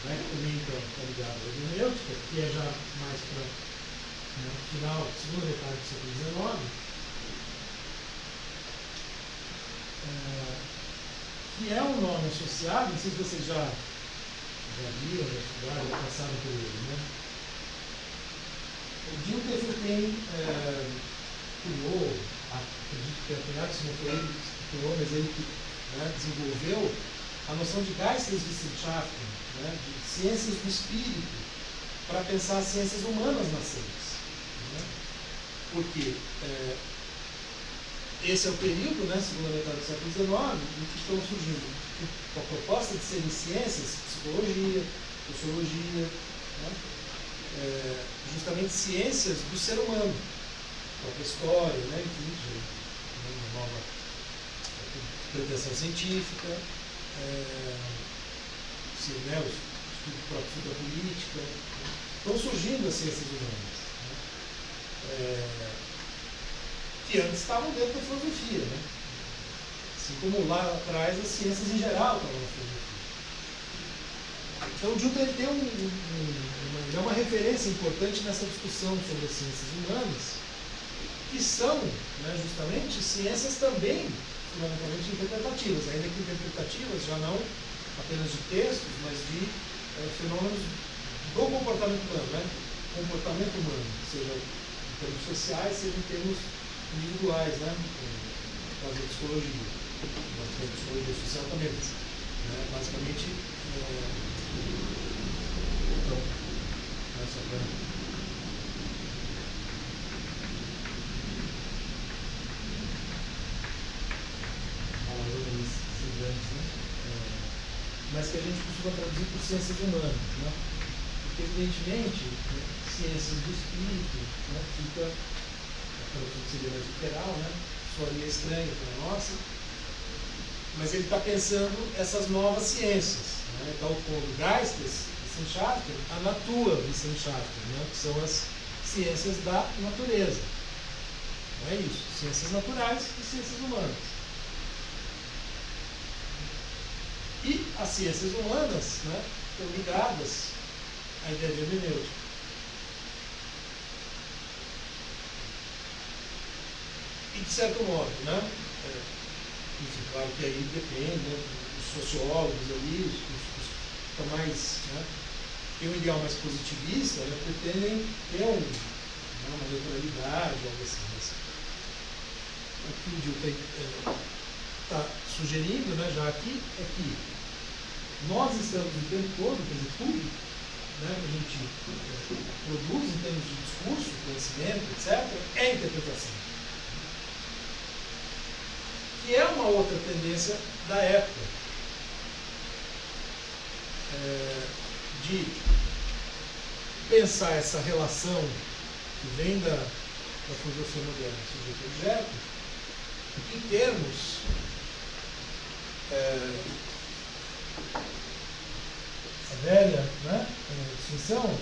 Também está ligado à hermenêutica, que é já mais para o final, segunda metade do século XIX, que é um nome associado, não sei se vocês já viram, já estudaram, já passaram por ele, né? O Dilthey foi quem criou, acredito que não foi ele que criou, mas ele que, né, desenvolveu a noção de Geisteswissenschaften, né, de ciências do espírito, para pensar as ciências humanas nas ciências. Né? Porque esse é o período, né, segunda metade do século XIX, em que estão surgindo com a proposta de serem ciências, psicologia, sociologia, né, justamente ciências do ser humano, a própria história, né, enfim, uma nova pretensão científica, né, o estudo próprio da política. Né. Então estão surgindo as ciências humanas, né? Que antes estavam dentro da filosofia, né? Assim como lá atrás as ciências em geral estavam na filosofia. Então o Jutland tem ele é uma referência importante nessa discussão sobre as ciências humanas, que são, né, justamente ciências também fundamentalmente interpretativas, ainda que interpretativas já não apenas de textos, mas de fenômenos do comportamento humano, né? Comportamento humano, seja em termos sociais, seja em termos individuais, né? No caso da psicologia, mas a psicologia social também, né? Basicamente, então, essa para mas que a gente costuma traduzir por ciências humanas, né? Porque, evidentemente, né, ciências do espírito, né, fica, a tradução seria mais literal, né? Soaria estranha para a nossa, mas ele está pensando essas novas ciências, né? Tal como Geistes, Wissenschaft, a Naturwissenschaft, né? Que são as ciências da natureza. Não é isso? Ciências naturais e ciências humanas. E as ciências humanas, né, estão ligadas à ideia de hermenêutica. E de certo modo, né, enfim, claro que aí depende, né, dos sociólogos ali, os que estão mais, né, tem um ideal mais positivista, né, pretendem ter uma neutralidade, algo assim. Mas o que o Dilton está sugerindo, né, já aqui, é que nós estamos o tempo todo, quer dizer, tudo, né, que a gente produz em termos de discurso, conhecimento, etc., é interpretação. Que é uma outra tendência da época, de pensar essa relação que vem da filosofia moderna, sujeito-objeto, em termos essa velha, né, distinção,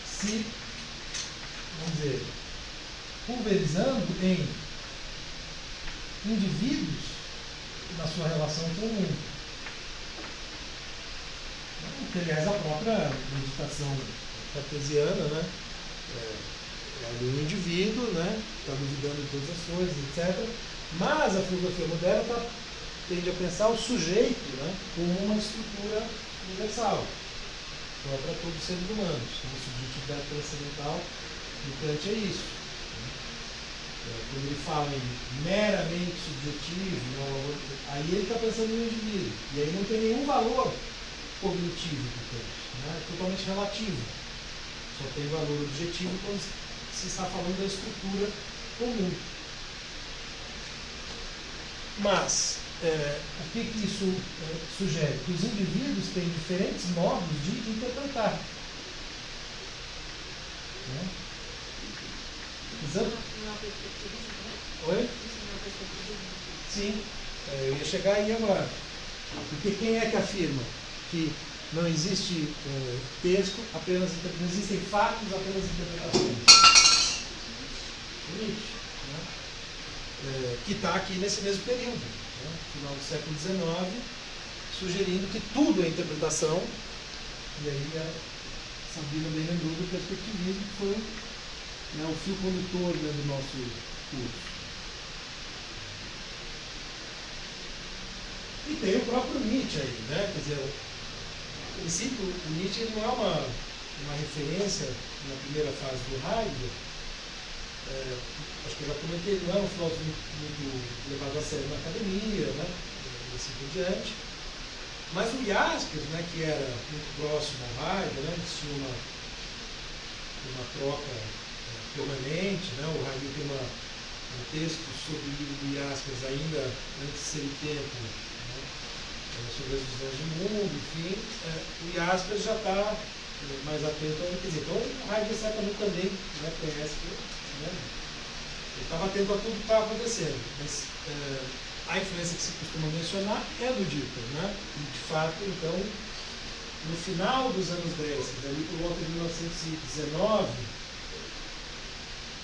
se, vamos dizer, pulverizando em indivíduos na sua relação com o mundo. Que, aliás, a própria meditação cartesiana, né, é do indivíduo, né, está duvidando de todas as coisas, etc. Mas a filosofia moderna tende a pensar o sujeito, né, como uma estrutura universal, para todos os seres humanos. A subjetividade transcendental do Kant é isso. Quando ele fala em meramente subjetivo, não, aí ele está pensando no indivíduo. E aí não tem nenhum valor cognitivo do Kant, né, é totalmente relativo. Só tem valor objetivo quando se está falando da estrutura comum. Mas, o que isso sugere? Que os indivíduos têm diferentes modos de interpretar. Né? Exato? Oi? Sim, eu ia chegar aí agora. Porque quem é que afirma que não existe texto, apenas não existem fatos, apenas interpretações? Nietzsche. Que está aqui nesse mesmo período, né, final do século XIX, sugerindo que tudo é interpretação, e aí a Sabrina bem lembrou do perspectivismo, que foi, né, o fio condutor, né, do nosso curso. E tem o próprio Nietzsche aí, né, quer dizer, a princípio o Nietzsche não é uma referência na primeira fase do Heidegger. Acho que eu já comentei, não é um filósofo muito levado a sério na academia, né, e assim por diante. Mas o Jaspers, né, que era muito próximo ao Heidegger, né, eles tinham uma troca permanente, né, o Heidegger tem um texto sobre o livro do Jaspers ainda antes de ser tempo, né, sobre as visões de mundo, enfim. O Jaspers já está mais atento a dizer. Então o Heidegger certamente também, né, conhece. Né? Ele estava atento a tudo que estava acontecendo, mas a influência que se costuma mencionar é do Dilthey, né? E de fato, então, no final dos anos 10, ali por volta de 1919,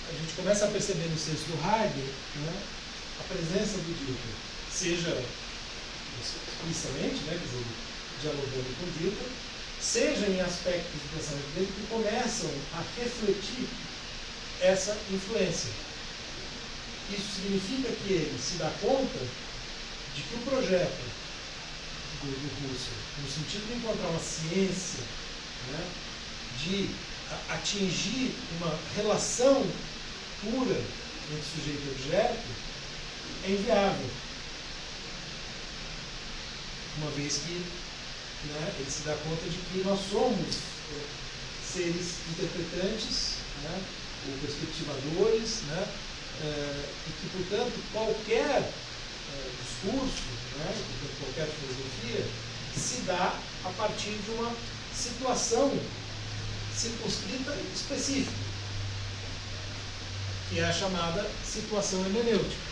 a gente começa a perceber no texto do Heidegger, né, a presença do Dilthey, seja explicitamente, né, quer dizer, dialogando com o Dilthey, seja em aspectos do pensamento dele que começam a refletir essa influência. Isso significa que ele se dá conta de que o projeto do Husserl, no sentido de encontrar uma ciência, né, de atingir uma relação pura entre sujeito e objeto, é inviável. Uma vez que, né, ele se dá conta de que nós somos seres interpretantes, né, ou perspectivadores, né, e que, portanto, qualquer discurso, né, portanto, qualquer filosofia, se dá a partir de uma situação circunscrita e específica, que é a chamada situação hermenêutica.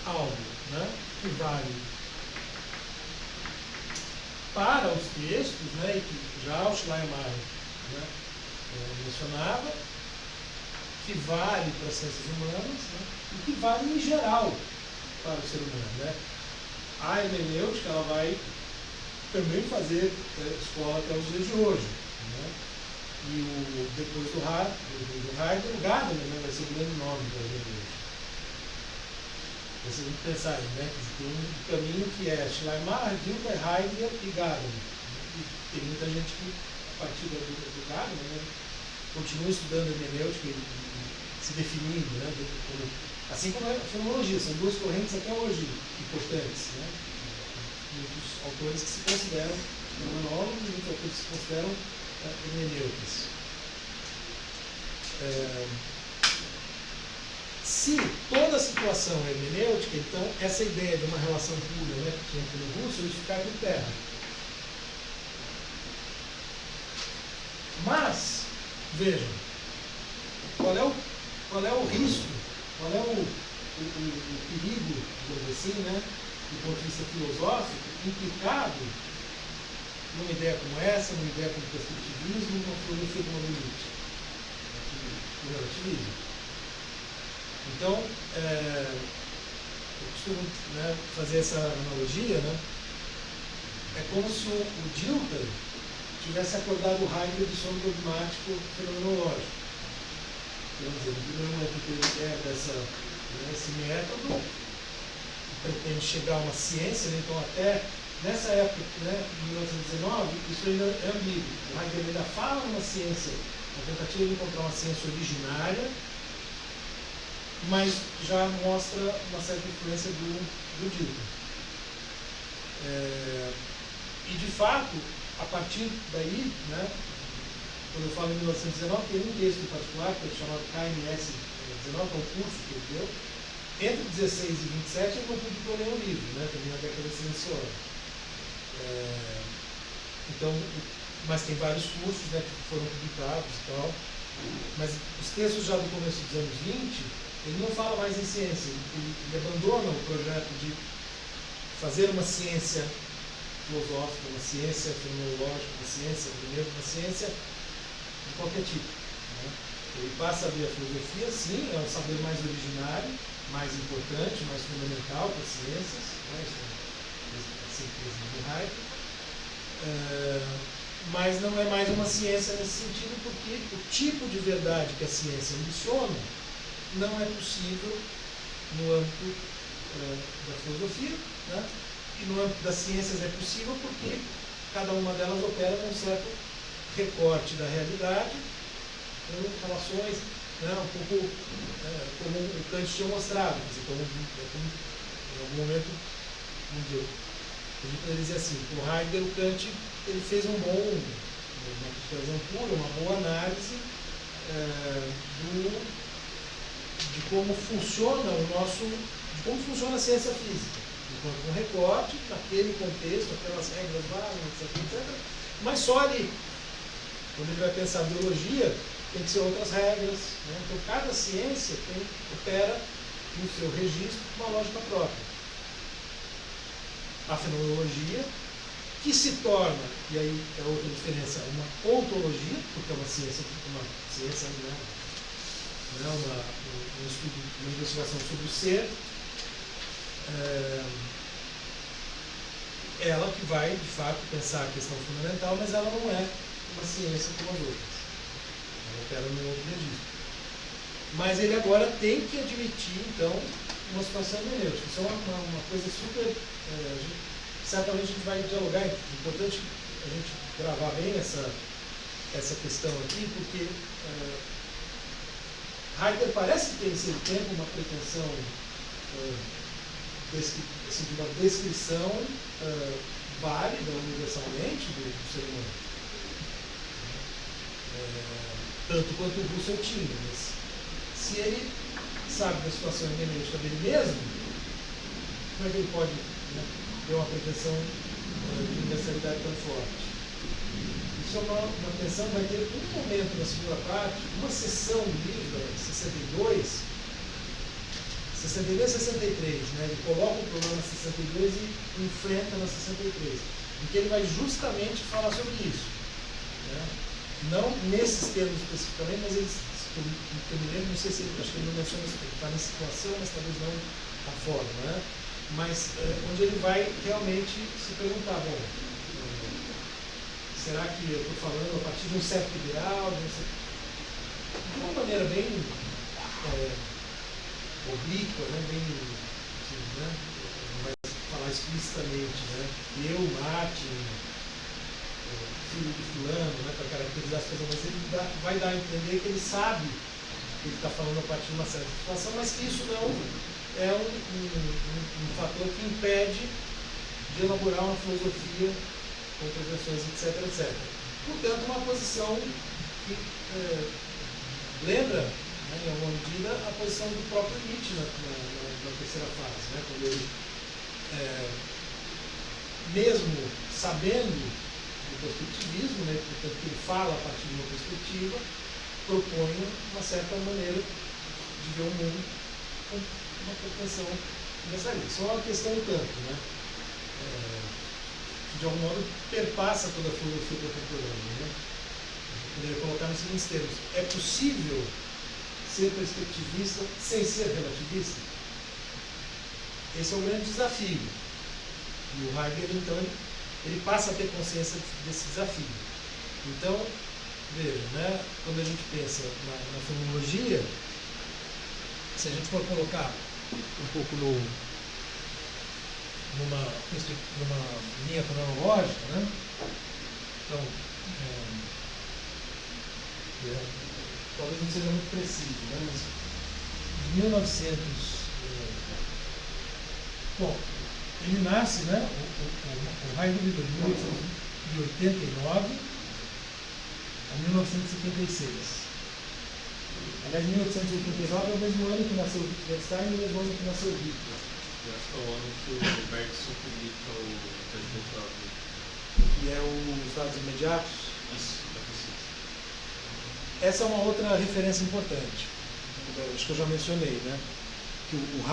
Algo, né, que vale para os textos, né, e que já o Schleiermacher, né, mencionava, que vale para as ciências humanas, né, e que vale em geral para o ser humano. Né. A hermenêutica ela vai também fazer escola até os dias de hoje. Né. E depois do Heidegger, o Gadamer, né, vai ser o grande nome da hermenêutica. Vocês vão pensar aí, né? Tem um caminho que é Schleiermacher, Dilthey, Heidegger e Gadamer. E tem muita gente que, a partir do Gadamer, né, continua estudando hermenêutica e se definindo, né, assim como a fenomenologia, são duas correntes até hoje importantes. Né? Muitos autores que se consideram fenomenólogos e muitos autores que se consideram hermenêutas. Se toda a situação é hermenêutica, então essa ideia de uma relação pura, né, que tinha aqui no Husserl, isso cai por terra. Mas, vejam, qual é o risco, qual é o perigo, digamos assim, né, do ponto de vista filosófico, implicado numa ideia como essa, numa ideia como perspectivismo, numa filosofia como a limite, o relativismo. Então, eu costumo, né, fazer essa analogia, né? É como se o Dilthey tivesse acordado o Heidegger do sono dogmático fenomenológico. Quer dizer, no primeiro momento que ele é esse método, pretende chegar a uma ciência, né? Então até nessa época, né, em 1919, isso ainda é ambíguo. O Heidegger ainda fala numa ciência, uma tentativa de encontrar uma ciência originária, mas já mostra uma certa influência do Dilthey. E de fato, a partir daí, né, quando eu falo em 1919, tem um texto em particular, que é chamado KMS 19, que é um curso que ele deu. Entre 16 e 27 ele não publicou nenhum livro, né, também na década silenciosa. Então, mas tem vários cursos, né, que foram publicados e tal. Mas os textos já do começo dos anos 20, ele não fala mais em ciência, ele abandona o projeto de fazer uma ciência filosófica, uma ciência fenomenológica, uma ciência de qualquer tipo. Né? Ele passa a ver a filosofia, sim, é um saber mais originário, mais importante, mais fundamental para as ciências, né? Isso é a síntese do Heidegger, mas não é mais uma ciência nesse sentido, porque o tipo de verdade que a ciência ambiciona não é possível no âmbito da filosofia, né? E no âmbito das ciências é possível porque cada uma delas opera com um certo recorte da realidade, com relações, né, um pouco como o Kant tinha mostrado. Como em algum momento, vamos dizer, a gente poderia dizer assim, o Heidegger, o Kant, ele fez uma persuasão pura, uma boa análise de como funciona de como funciona a ciência física, enquanto um recorte, naquele contexto, aquelas regras básicas, etc. Mas só ali, quando ele vai pensar biologia, tem que ser outras regras, né? Então cada ciência opera no seu registro uma lógica própria. a fenomenologia, que se torna, e aí é outra diferença, uma ontologia, porque é uma ciência, não é um estudo, uma investigação sobre o ser, ela que vai, de fato, pensar a questão fundamental, mas ela não é uma ciência como as outras. Ela opera num outro registro. Mas ele agora tem que admitir, então, uma situação hermenêutica. Isso é uma coisa super... certamente a gente vai dialogar. É importante a gente gravar bem essa questão aqui, porque Heidegger parece ter, em seu tempo, uma pretensão de uma descrição válida universalmente do ser humano. Tanto quanto o Husserl tinha, mas se ele sabe da situação hermenêutica dele mesmo, como é que ele pode ter uma pretensão de universalidade tão forte? Isso é uma tensão, vai ter um momento na segunda parte, uma sessão do livro, 62 e 63, né? Ele coloca o problema na 62 e enfrenta na 63, em que ele vai justamente falar sobre isso. Né? Não nesses termos especificamente, mas ele, que eu me lembro, não sei se ele, acho que ele não menciona isso, ele está na situação, mas talvez não a forma, né? Mas onde ele vai realmente se perguntar, bom, será que eu estou falando a partir de um certo ideal, de uma maneira bem oblíqua, né? Bem, assim, né? Não vai falar explicitamente, né? Eu, Martin, filho de fulano, né? Para caracterizar as coisas, mas ele vai dar a entender que ele sabe que ele está falando a partir de uma certa situação, mas que isso não é um fator que impede de elaborar uma filosofia com prevenções, etc, etc. Portanto, uma posição que lembra, né, em alguma medida, a posição do próprio Nietzsche na terceira fase, né, quando ele, mesmo sabendo do perspectivismo, né, portanto, que ele fala a partir de uma perspectiva, propõe uma certa maneira de ver o mundo com uma pretensão universalista. Isso é uma questão tanto, né? Que de algum modo perpassa toda a filosofia contemporânea. Né? Eu poderia colocar nos seguintes termos: é possível ser perspectivista sem ser relativista? Esse é o grande desafio. E o Heidegger, então, ele passa a ter consciência desse desafio. Então, veja, né, quando a gente pensa na fenomenologia, se a gente for colocar um pouco numa linha cronológica, né? Então, talvez não seja muito preciso, né? Mas de 1900, bom, ele nasce, né? O Heidegger de 1889 a 1976. Aliás, 1889 é o mesmo ano que nasceu o Wittgenstein e o mesmo ano que nasceu o Hitler. Eu acho que é o ano que o Bergson publica o Presidente da Vida. Que é os dados imediatos. Isso, da pesquisa. Essa é uma outra referência importante. Acho que eu já mencionei, né? Que o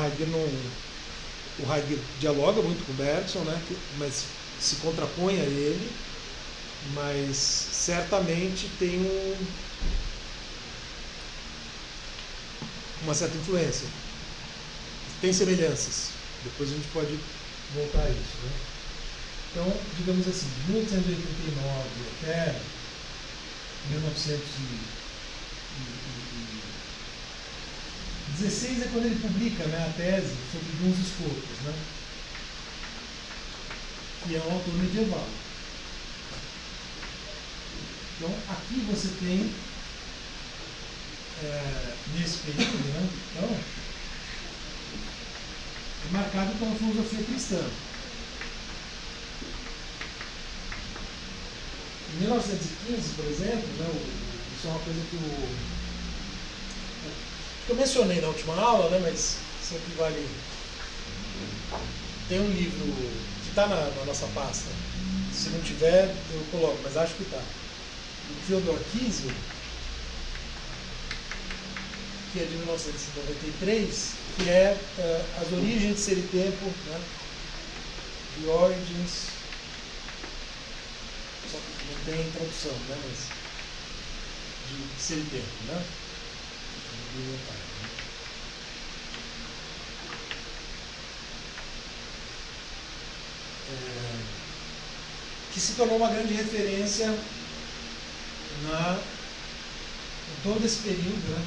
Heidegger dialoga muito com o Bergson, né? Mas se contrapõe a ele, mas certamente tem uma certa influência. Tem semelhanças. Depois a gente pode voltar a isso. Né? Então, digamos assim, de 1889 até 1916 é quando ele publica, né, a tese sobre Duns Scotus, né? Que é um autor medieval. Então, aqui você tem, nesse período, né, então, é marcado pela filosofia cristã. Em 1915, por exemplo, né, isso é uma coisa que eu mencionei na última aula, né, mas sempre vale. Tem um livro que está na nossa pasta. Se não tiver, eu coloco, mas acho que está. Do Theodor Kiesel, que é de 1993, que é As Origens de Ser e Tempo, né, The Origins, só que não tem tradução, né? Mas de ser tempo, né? Que se tornou uma grande referência em todo esse período, né?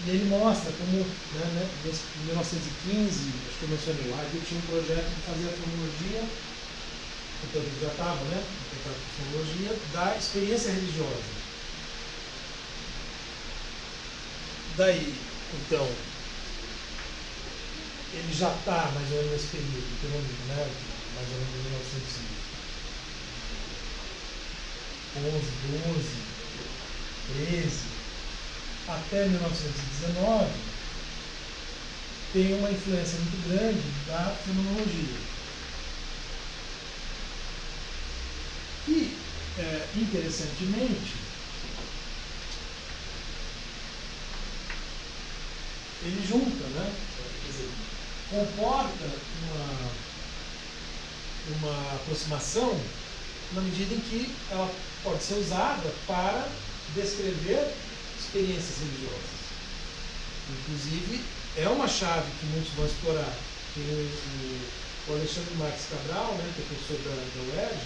E ele mostra como, né, em 1915, acho que eu mencionei lá, ele tinha um projeto de fazer a fonologia, então ele já estava, né, a fonologia da experiência religiosa. Daí, então, ele já está mais ou menos nesse período, né, mais ou menos em 1911, 12, 13, até 1919, tem uma influência muito grande da fenomenologia. E, interessantemente, ele junta, né? Quer dizer, comporta uma aproximação na medida em que ela pode ser usada para descrever experiências religiosas. Inclusive, é uma chave que muitos vão explorar. O Alexandre Marques Cabral, né, que é professor da UERJ,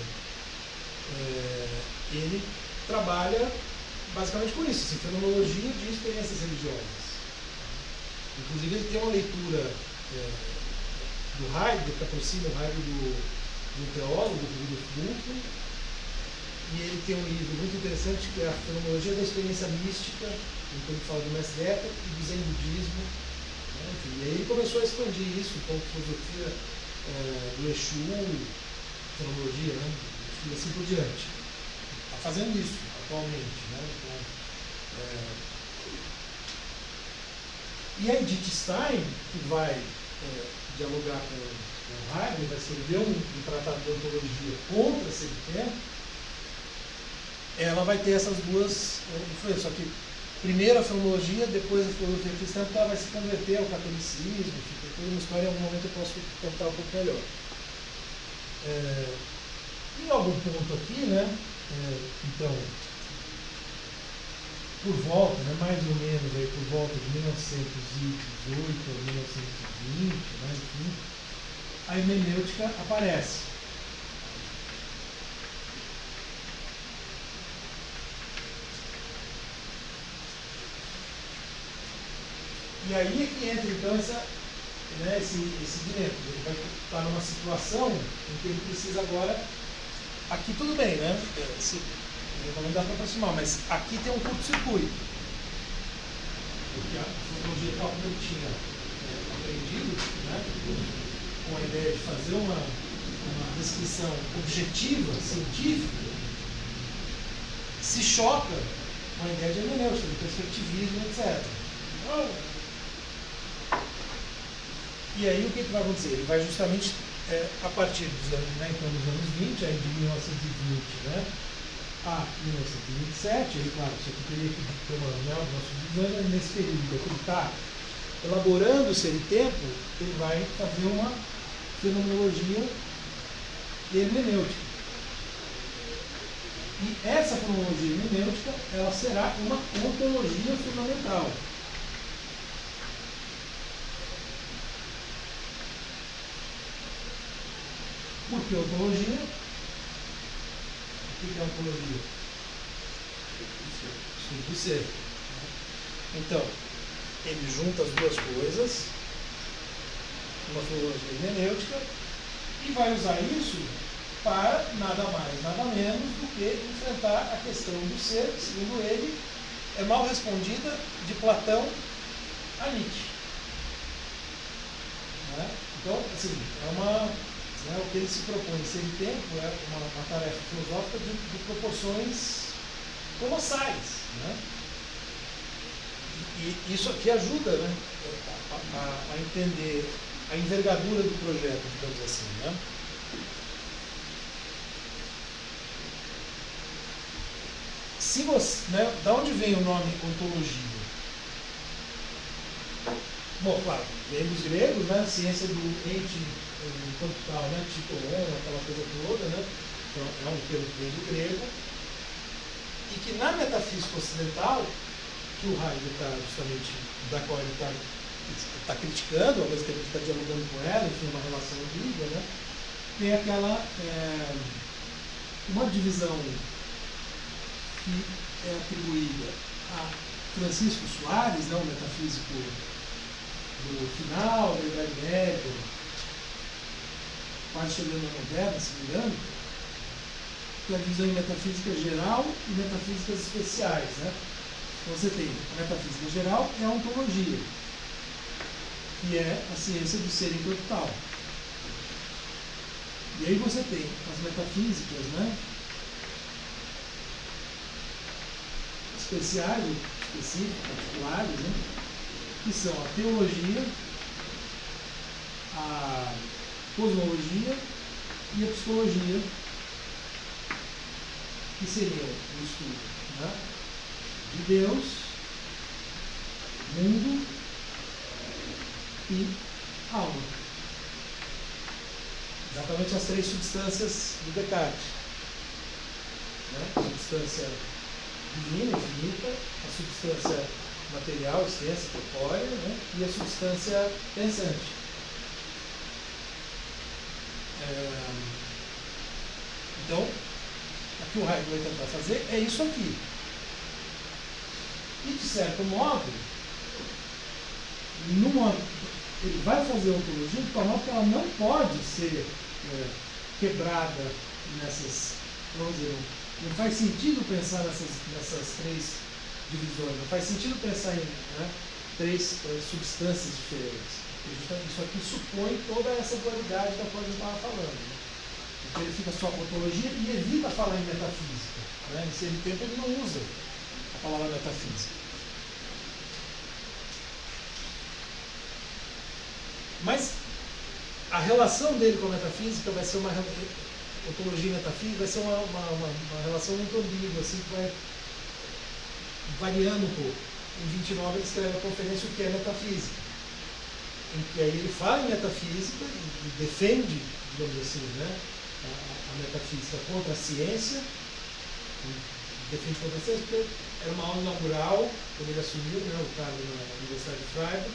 ele trabalha basicamente com isso, assim, fenomenologia de experiências religiosas. Inclusive, ele tem uma leitura do Heidegger, que aproxima o Heidegger do teólogo, do Rudolf Bultmann. E ele tem um livro muito interessante que é a Fenomenologia da Experiência Mística, em que ele fala do Mestre Eckhart e do Zen Budismo. Né? Enfim, e aí ele começou a expandir isso, então, filosofia do Exu, fenomenologia, né? E assim por diante. Está fazendo isso atualmente. Né? Então, e a Edith Stein, que vai dialogar com Heidegger, vai escrever um tratado de ontologia contra esse tempo, ela vai ter essas duas influências. Só que primeiro a fenomenologia, depois a filosofia cristã, porque ela vai se converter ao catolicismo, enfim, tem toda uma história, em algum momento eu posso contar um pouco melhor. Em algum ponto aqui, né, então, por volta, né, mais ou menos aí, por volta de 1918 a 1920, né, enfim, a hermenêutica aparece. E aí é que entra então esse dilema. Ele vai estar numa situação em que ele precisa agora. Aqui tudo bem, né? Não dá para aproximar, mas aqui tem um curto-circuito. Porque a fenomenologia tal como ele tinha aprendido, né, com a ideia de fazer uma descrição objetiva, científica, se choca com a ideia de hermenêutica, de perspectivismo, etc. E aí o que vai acontecer? Ele vai justamente, a partir dos anos, né, então, dos anos 20, aí de 1920, né, a 1927, ele, claro, isso aqui teria que ter uma, né, o nosso design nesse período que ele está elaborando o ser e tempo, ele vai fazer uma fenomenologia hermenêutica. E essa fenomenologia hermenêutica, ela será uma ontologia fundamental. Por que ontologia? O que é ontologia? Estudo do ser. Então, ele junta as duas coisas, uma filologia hermenêutica, e vai usar isso para nada mais, nada menos do que enfrentar a questão do ser, que, segundo ele, é mal respondida de Platão a Nietzsche. Né? Então, assim, o que ele se propõe ser em tempo é uma tarefa filosófica de proporções colossais. Né? E isso aqui ajuda, né, a entender a envergadura do projeto, digamos assim. Né? Se você, né, da onde vem o nome ontologia? Bom, claro, vem dos gregos, né, ciência do ente enquanto tal, né? Titoon, aquela coisa toda, né? Então, é um termo que vem do grego, e que na metafísica ocidental, que o Heidegger está justamente, da qual ele está criticando, ao mesmo tempo que está dialogando com ela, enfim, uma relação ambígua, né? Tem aquela, uma divisão que é atribuída a Francisco Soares, né, um metafísico do final da Idade Média, quase chegando à moderna, se não me engano, que é a divisão em metafísica geral e metafísicas especiais, né? Então você tem a metafísica geral é a ontologia, que é a ciência do ser enquanto tal. E aí você tem as metafísicas, né? Especiais, específicas, particulares, né? Que são a teologia, a cosmologia e a psicologia, que seriam o estudo, né, de Deus, mundo e alma. Exatamente as três substâncias do Descartes. Né? A substância divina, infinita, a substância material, extensa, corpórea, né? E a substância pensante. Então, o que o Heidegger vai tentar fazer é isso aqui. E, de certo modo, ele vai fazer a ontologia de forma que ela não pode ser quebrada nessas, vamos dizer, não faz sentido pensar nessas três divisões, não faz sentido pensar em, né, três substâncias diferentes. Isso aqui supõe toda essa dualidade da qual a gente estava falando. Né? Então ele fica só com ontologia e evita falar em metafísica. Né? Nesse tempo ele não usa a palavra metafísica. Mas a relação dele com a metafísica vai ser uma ontologia e metafísica vai ser uma relação muito ambígua, assim, que vai variando um pouco. Em 29 ele escreve a conferência O que é Metafísica, em que aí ele fala em metafísica e defende, digamos assim, né, a metafísica contra a ciência, defende contra a ciência, porque era uma aula inaugural, quando ele assumiu, né, o cargo na Universidade de Freiburg.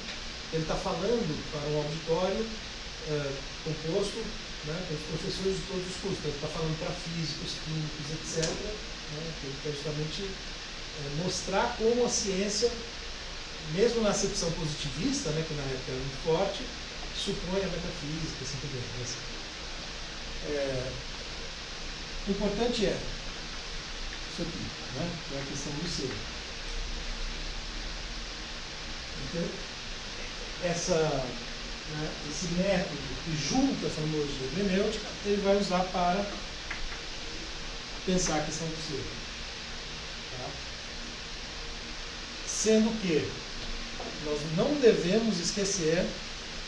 Ele está falando para um auditório composto, né, pelos professores de todos os cursos. Então, ele está falando para físicos, químicos, etc. Né, que ele quer justamente mostrar como a ciência, mesmo na acepção positivista, né, que na época era muito forte, supõe a metafísica, assim por diante. O importante é isso aqui, né, que é a questão do ser. Então, esse método que junta a fenomenologia hermenêutica, ele vai usar para pensar a questão do ser. Tá? Sendo que nós não devemos esquecer,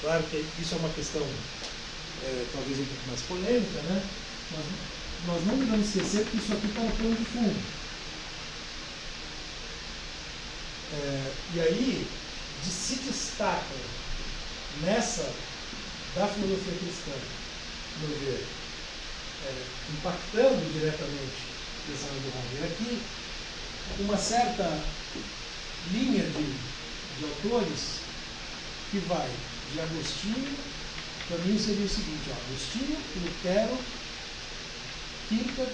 claro que isso é uma questão talvez um pouco mais polêmica, né? Nós não devemos esquecer que isso aqui está no plano de fundo. E aí, se destaca nessa da filosofia cristã, no meu ver, impactando diretamente o pensamento do Heidegger aqui, uma certa linha de autores que vai de Agostinho, para mim seria o seguinte, ó, Agostinho, Lutero, Kierkegaard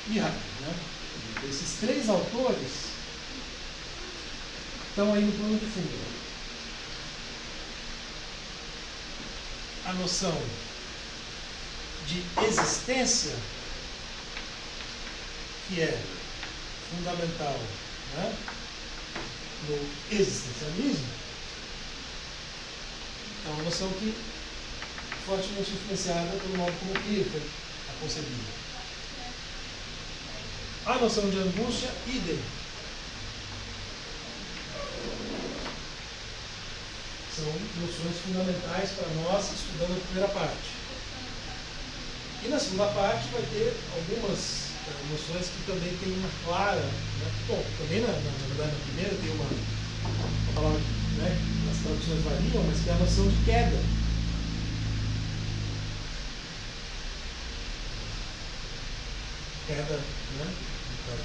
e Heidegger, né? Esses três autores estão aí no plano de fundo. A noção de existência, que é fundamental, né, no existencialismo, é uma noção que é fortemente influenciada pelo modo como Kierkegaard a concebia. A noção de angústia, idem. São noções fundamentais para nós estudando a primeira parte. E na segunda parte vai ter algumas noções que também tem uma clara, né? Bom, também na verdade na primeira tem uma palavra né, as traduções variam, mas que é a noção de queda. Queda, né? No caso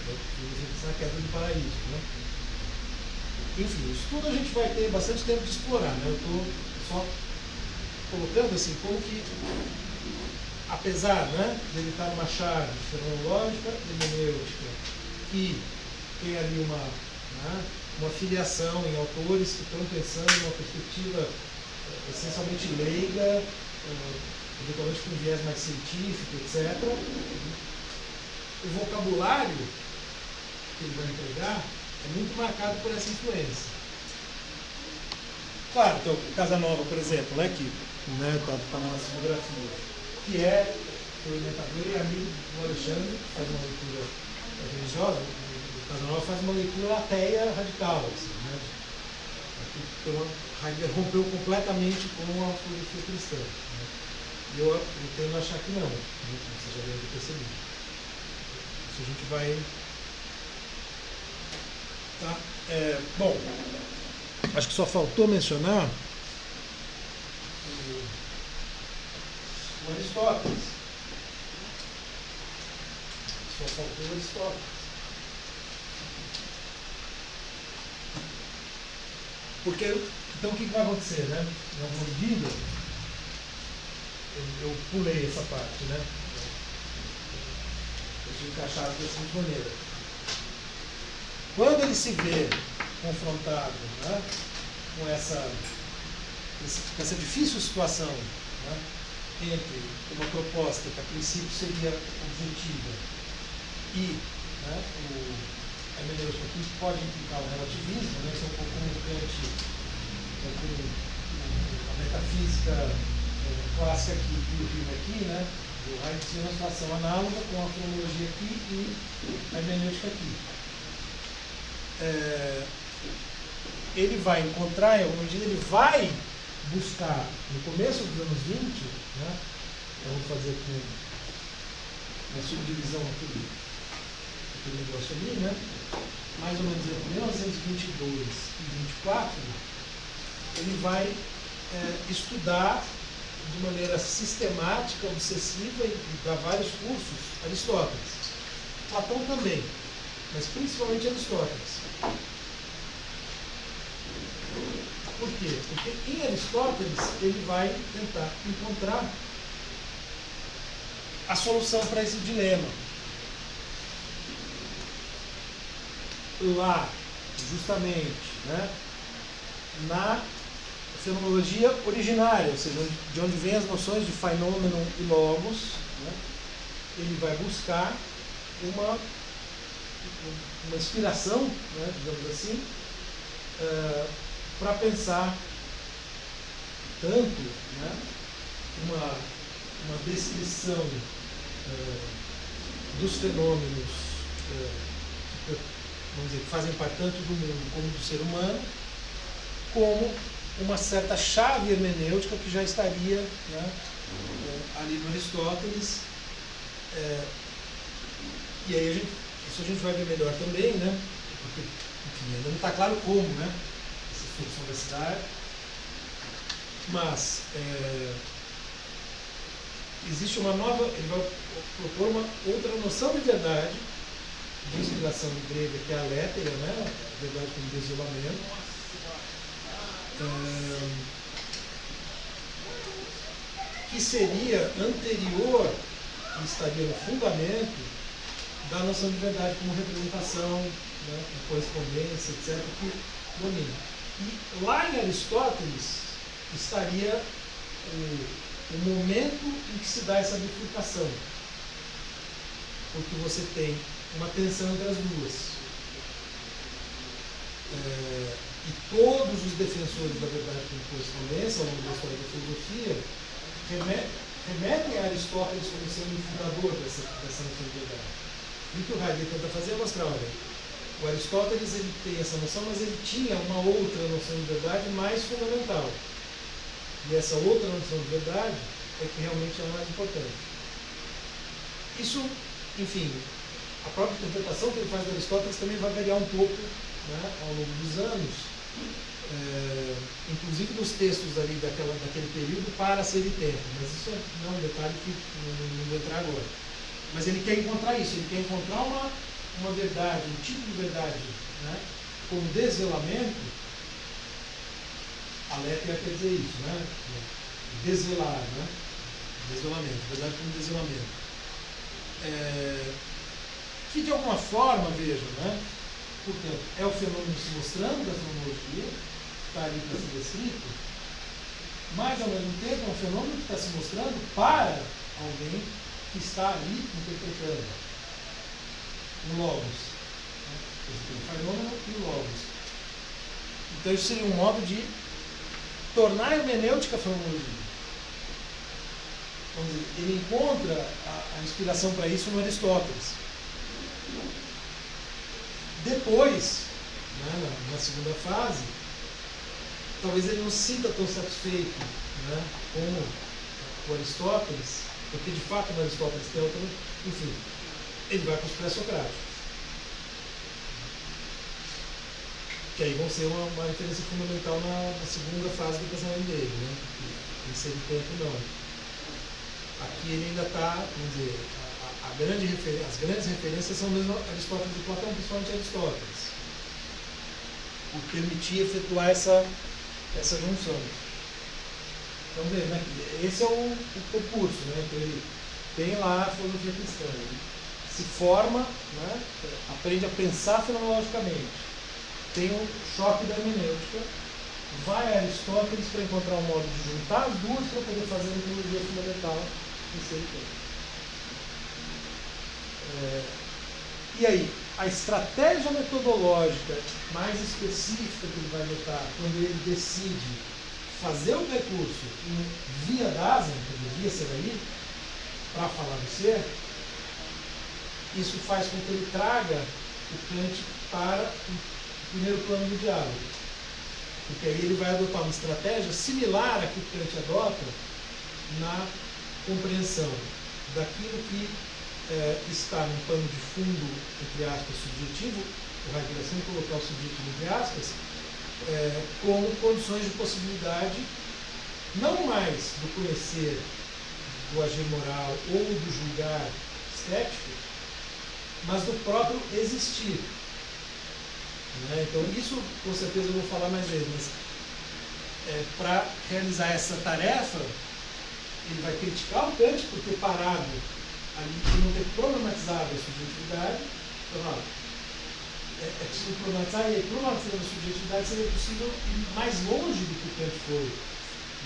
da queda do paraíso, né? Enfim, isso tudo a gente vai ter bastante tempo de explorar, né? Eu estou só colocando assim, como que, apesar, né, de ele estar numa chave fenomenológica, hermenêutica, que tem ali uma filiação em autores que estão pensando numa perspectiva essencialmente leiga, eventualmente com viés mais científico, etc. O vocabulário que ele vai empregar é muito marcado por essa influência. Claro, então, Casanova, por exemplo, né, que está na nossa biografia, que é o orientador e amigo do Alexandre, que faz uma leitura religiosa. O Casanova faz uma leitura ateia radical. Assim, né? Heidegger rompeu completamente com a filosofia cristã. Né? E eu tendo a achar que não, né? Como você já deve perceber. Isso a gente vai... Tá? Bom, acho que só faltou mencionar o Aristóteles. Só faltou o Aristóteles. Porque, então, o que vai acontecer, né? Em alguma medida, eu pulei essa parte, né? Deixa eu encaixar da seguinte maneira. Quando ele se vê confrontado, né, com essa difícil situação, né, entre uma proposta que a princípio seria objetiva e, né, a hermenêutica que pode implicar o relativismo, né, isso é um pouco como a metafísica clássica aqui e o filme aqui, né, o Heidegger tinha uma situação análoga com a cronologia aqui e a hermenêutica aqui. Ele vai encontrar, em alguma medida, ele vai buscar, no começo dos anos 20, né, eu vou fazer aqui uma subdivisão aqui do negócio ali, né, mais ou menos entre 1922 e 24, ele vai estudar de maneira sistemática, obsessiva e dar vários cursos Aristóteles. Platão também, mas principalmente Aristóteles. Por quê? Porque em Aristóteles ele vai tentar encontrar a solução para esse dilema. Lá, justamente, né, na fenomenologia originária, ou seja, de onde vêm as noções de fenômeno e logos, né, ele vai buscar uma inspiração, né, digamos assim, para pensar tanto, né, uma descrição dos fenômenos vamos dizer, que fazem parte tanto do mundo como do ser humano, como uma certa chave hermenêutica que já estaria, né, ali no Aristóteles. E aí isso a gente vai ver melhor também, né? Porque, enfim, ainda não está claro como, né, essa solução vai se dar, mas existe uma nova, ele vai propor uma outra noção de verdade, de inspiração grega, que é a létera, né, a verdade como desolamento, que seria anterior, que estaria no fundamento da noção de verdade como representação, né, correspondência, etc., que domina. E lá em Aristóteles estaria o momento em que se dá essa bifurcação, porque você tem uma tensão entre as duas. E todos os defensores da verdade como correspondência, ao longo da história da filosofia, remetem a Aristóteles como sendo o fundador dessa noção de verdade. E o que o Heidegger tenta fazer é mostrar, olha, o Aristóteles ele tem essa noção, mas ele tinha uma outra noção de verdade mais fundamental. E essa outra noção de verdade é que realmente é a mais importante. Isso, enfim, a própria interpretação que ele faz de Aristóteles também vai variar um pouco, né, ao longo dos anos, inclusive nos textos ali daquele período, para ser tempo. Mas isso não é um detalhe que não vou entrar agora. Mas ele quer encontrar isso, ele quer encontrar uma verdade, um tipo de verdade, né? Como desvelamento. Aletheia quer dizer isso, né? Desvelar, né? Desvelamento, verdade como desvelamento. Que de alguma forma, vejam, né? Portanto, é o fenômeno se mostrando da fenomenologia, que está ali para ser descrito, mas ao mesmo tempo é um fenômeno que está se mostrando para alguém que está ali interpretando o logos. Né? Tem o fenômeno e o logos. Então isso seria um modo de tornar a hermenêutica a fenomenologia. Vamos dizer, ele encontra a inspiração para isso no Aristóteles. Depois, né, na segunda fase, talvez ele não se sinta tão satisfeito, né, com o Aristóteles, porque de fato no Aristóteles tem outra, enfim, ele vai para os pré-socráticos. Que aí vão ser uma referência fundamental na segunda fase do pensamento dele, né? Em ser tempo não. Aqui ele ainda está, vamos dizer, as grandes referências são mesmo Aristóteles e Platão, principalmente Aristóteles, por permitir efetuar essa junção. Então, veja, né? Esse é o percurso, né? Então, ele tem lá a filosofia cristã, ele se forma, né? Aprende a pensar fenomenologicamente, tem um choque da hermenêutica, vai a Aristóteles para encontrar um modo de juntar as duas para poder fazer a teologia fundamental em ser tempo. E aí, a estratégia metodológica mais específica que ele vai adotar quando ele decide fazer o percurso em via Dasein, via Seraí, para falar do ser, isso faz com que ele traga o Kant para o primeiro plano do diálogo. Porque aí ele vai adotar uma estratégia similar à que o Kant adota na compreensão daquilo que está num pano de fundo, entre aspas, subjetivo, o Heidegger sempre colocar o subjetivo entre aspas, como condições de possibilidade, não mais do conhecer, do agir moral ou do julgar estético, mas do próprio existir. Né? Então, isso com certeza eu vou falar mais vezes, mas para realizar essa tarefa, ele vai criticar o Kant por ter parado ali, por não ter problematizado a subjetividade. Então, é preciso problematizar, e problematizando a subjetividade seria possível ir mais longe do que o Kant foi,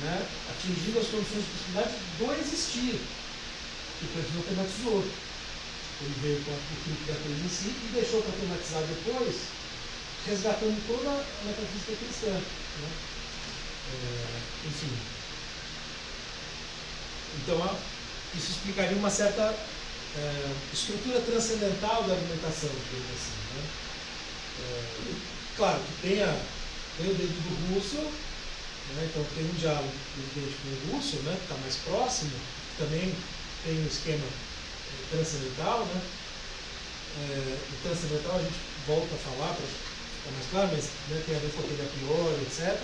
né? Atingindo as condições de possibilidade do existir, que o Kant não tematizou. Ele veio com o crítico da coisa em si e deixou para tematizar depois, resgatando toda a metafísica cristã. Né? Enfim. Então, isso explicaria uma certa estrutura transcendental da argumentação, assim, né? Claro que tem o dedo do Russell, né? Então tem um diálogo evidente com o Russell, né? Que está mais próximo, também tem um esquema transcendental, né? O transcendental a gente volta a falar para ficar mais claro, mas né, tem a ver com aquele a priori, etc.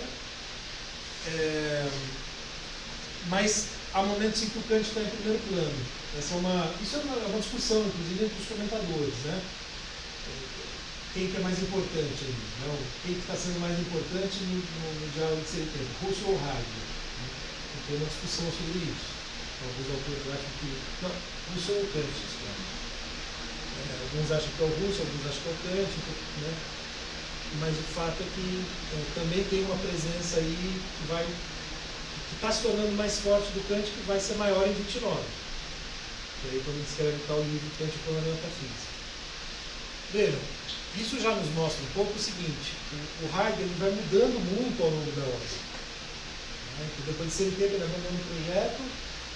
Mas há momentos em que o Kant está em primeiro plano. Isso é uma discussão, inclusive, entre os comentadores, né? Quem que é mais importante aí? Não? Quem que está sendo mais importante no diálogo de ser tempo? Russell ou Heidegger? Né? Tem uma discussão sobre isso. Alguns autores acham que... Não, Russell ou Kant. Alguns acham que é o Russell, alguns acham que é o Kant, né? Mas o fato é que também tem uma presença aí que está se tornando mais forte do Kant, que vai ser maior em 29. E aí, quando ele escreve tal livro, Kant e o Problema da Metafísica. Vejam, isso já nos mostra um pouco o seguinte: o Heidegger ele vai mudando muito ao longo da obra. Né? Então, depois de ser tempo, ele abandona o projeto,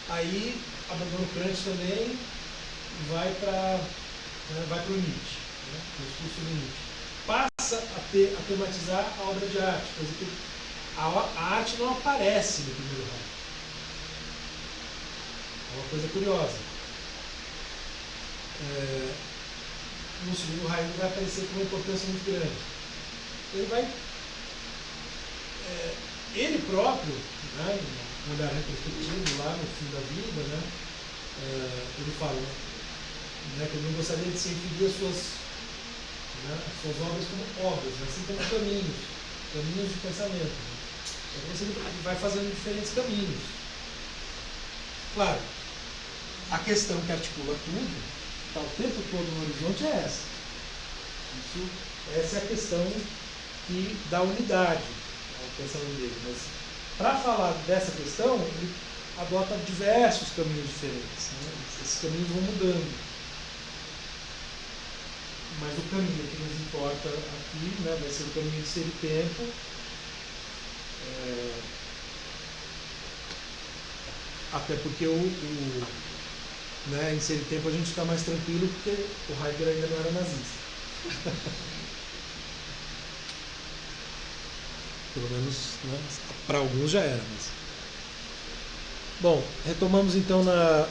aí abandona o Kant também e vai para o Nietzsche, né? O discurso do Nietzsche. Passa a tematizar a obra de arte, coisa que a arte não aparece no primeiro Heidegger. É uma coisa curiosa. No segundo Heidegger vai aparecer com uma importância muito grande. Ele vai ele próprio, né, um olhar retrospectivo lá no fim da vida, né, ele fala, né, que ele não gostaria de se referir às suas obras como obras, mas sim como caminhos de pensamento. Então você vai fazendo diferentes caminhos. Claro, a questão que articula tudo, está o tempo todo no horizonte, é essa. Essa é a questão que dá unidade ao pensamento dele. Mas para falar dessa questão, ele adota diversos caminhos diferentes, né? Esses caminhos vão mudando. Mas o caminho que nos importa aqui, né, vai ser o caminho de ser e tempo. Até porque né, em ser e tempo a gente está mais tranquilo porque o Heidegger ainda não era nazista. Pelo menos, né, para alguns já era. Mas... Bom, retomamos então na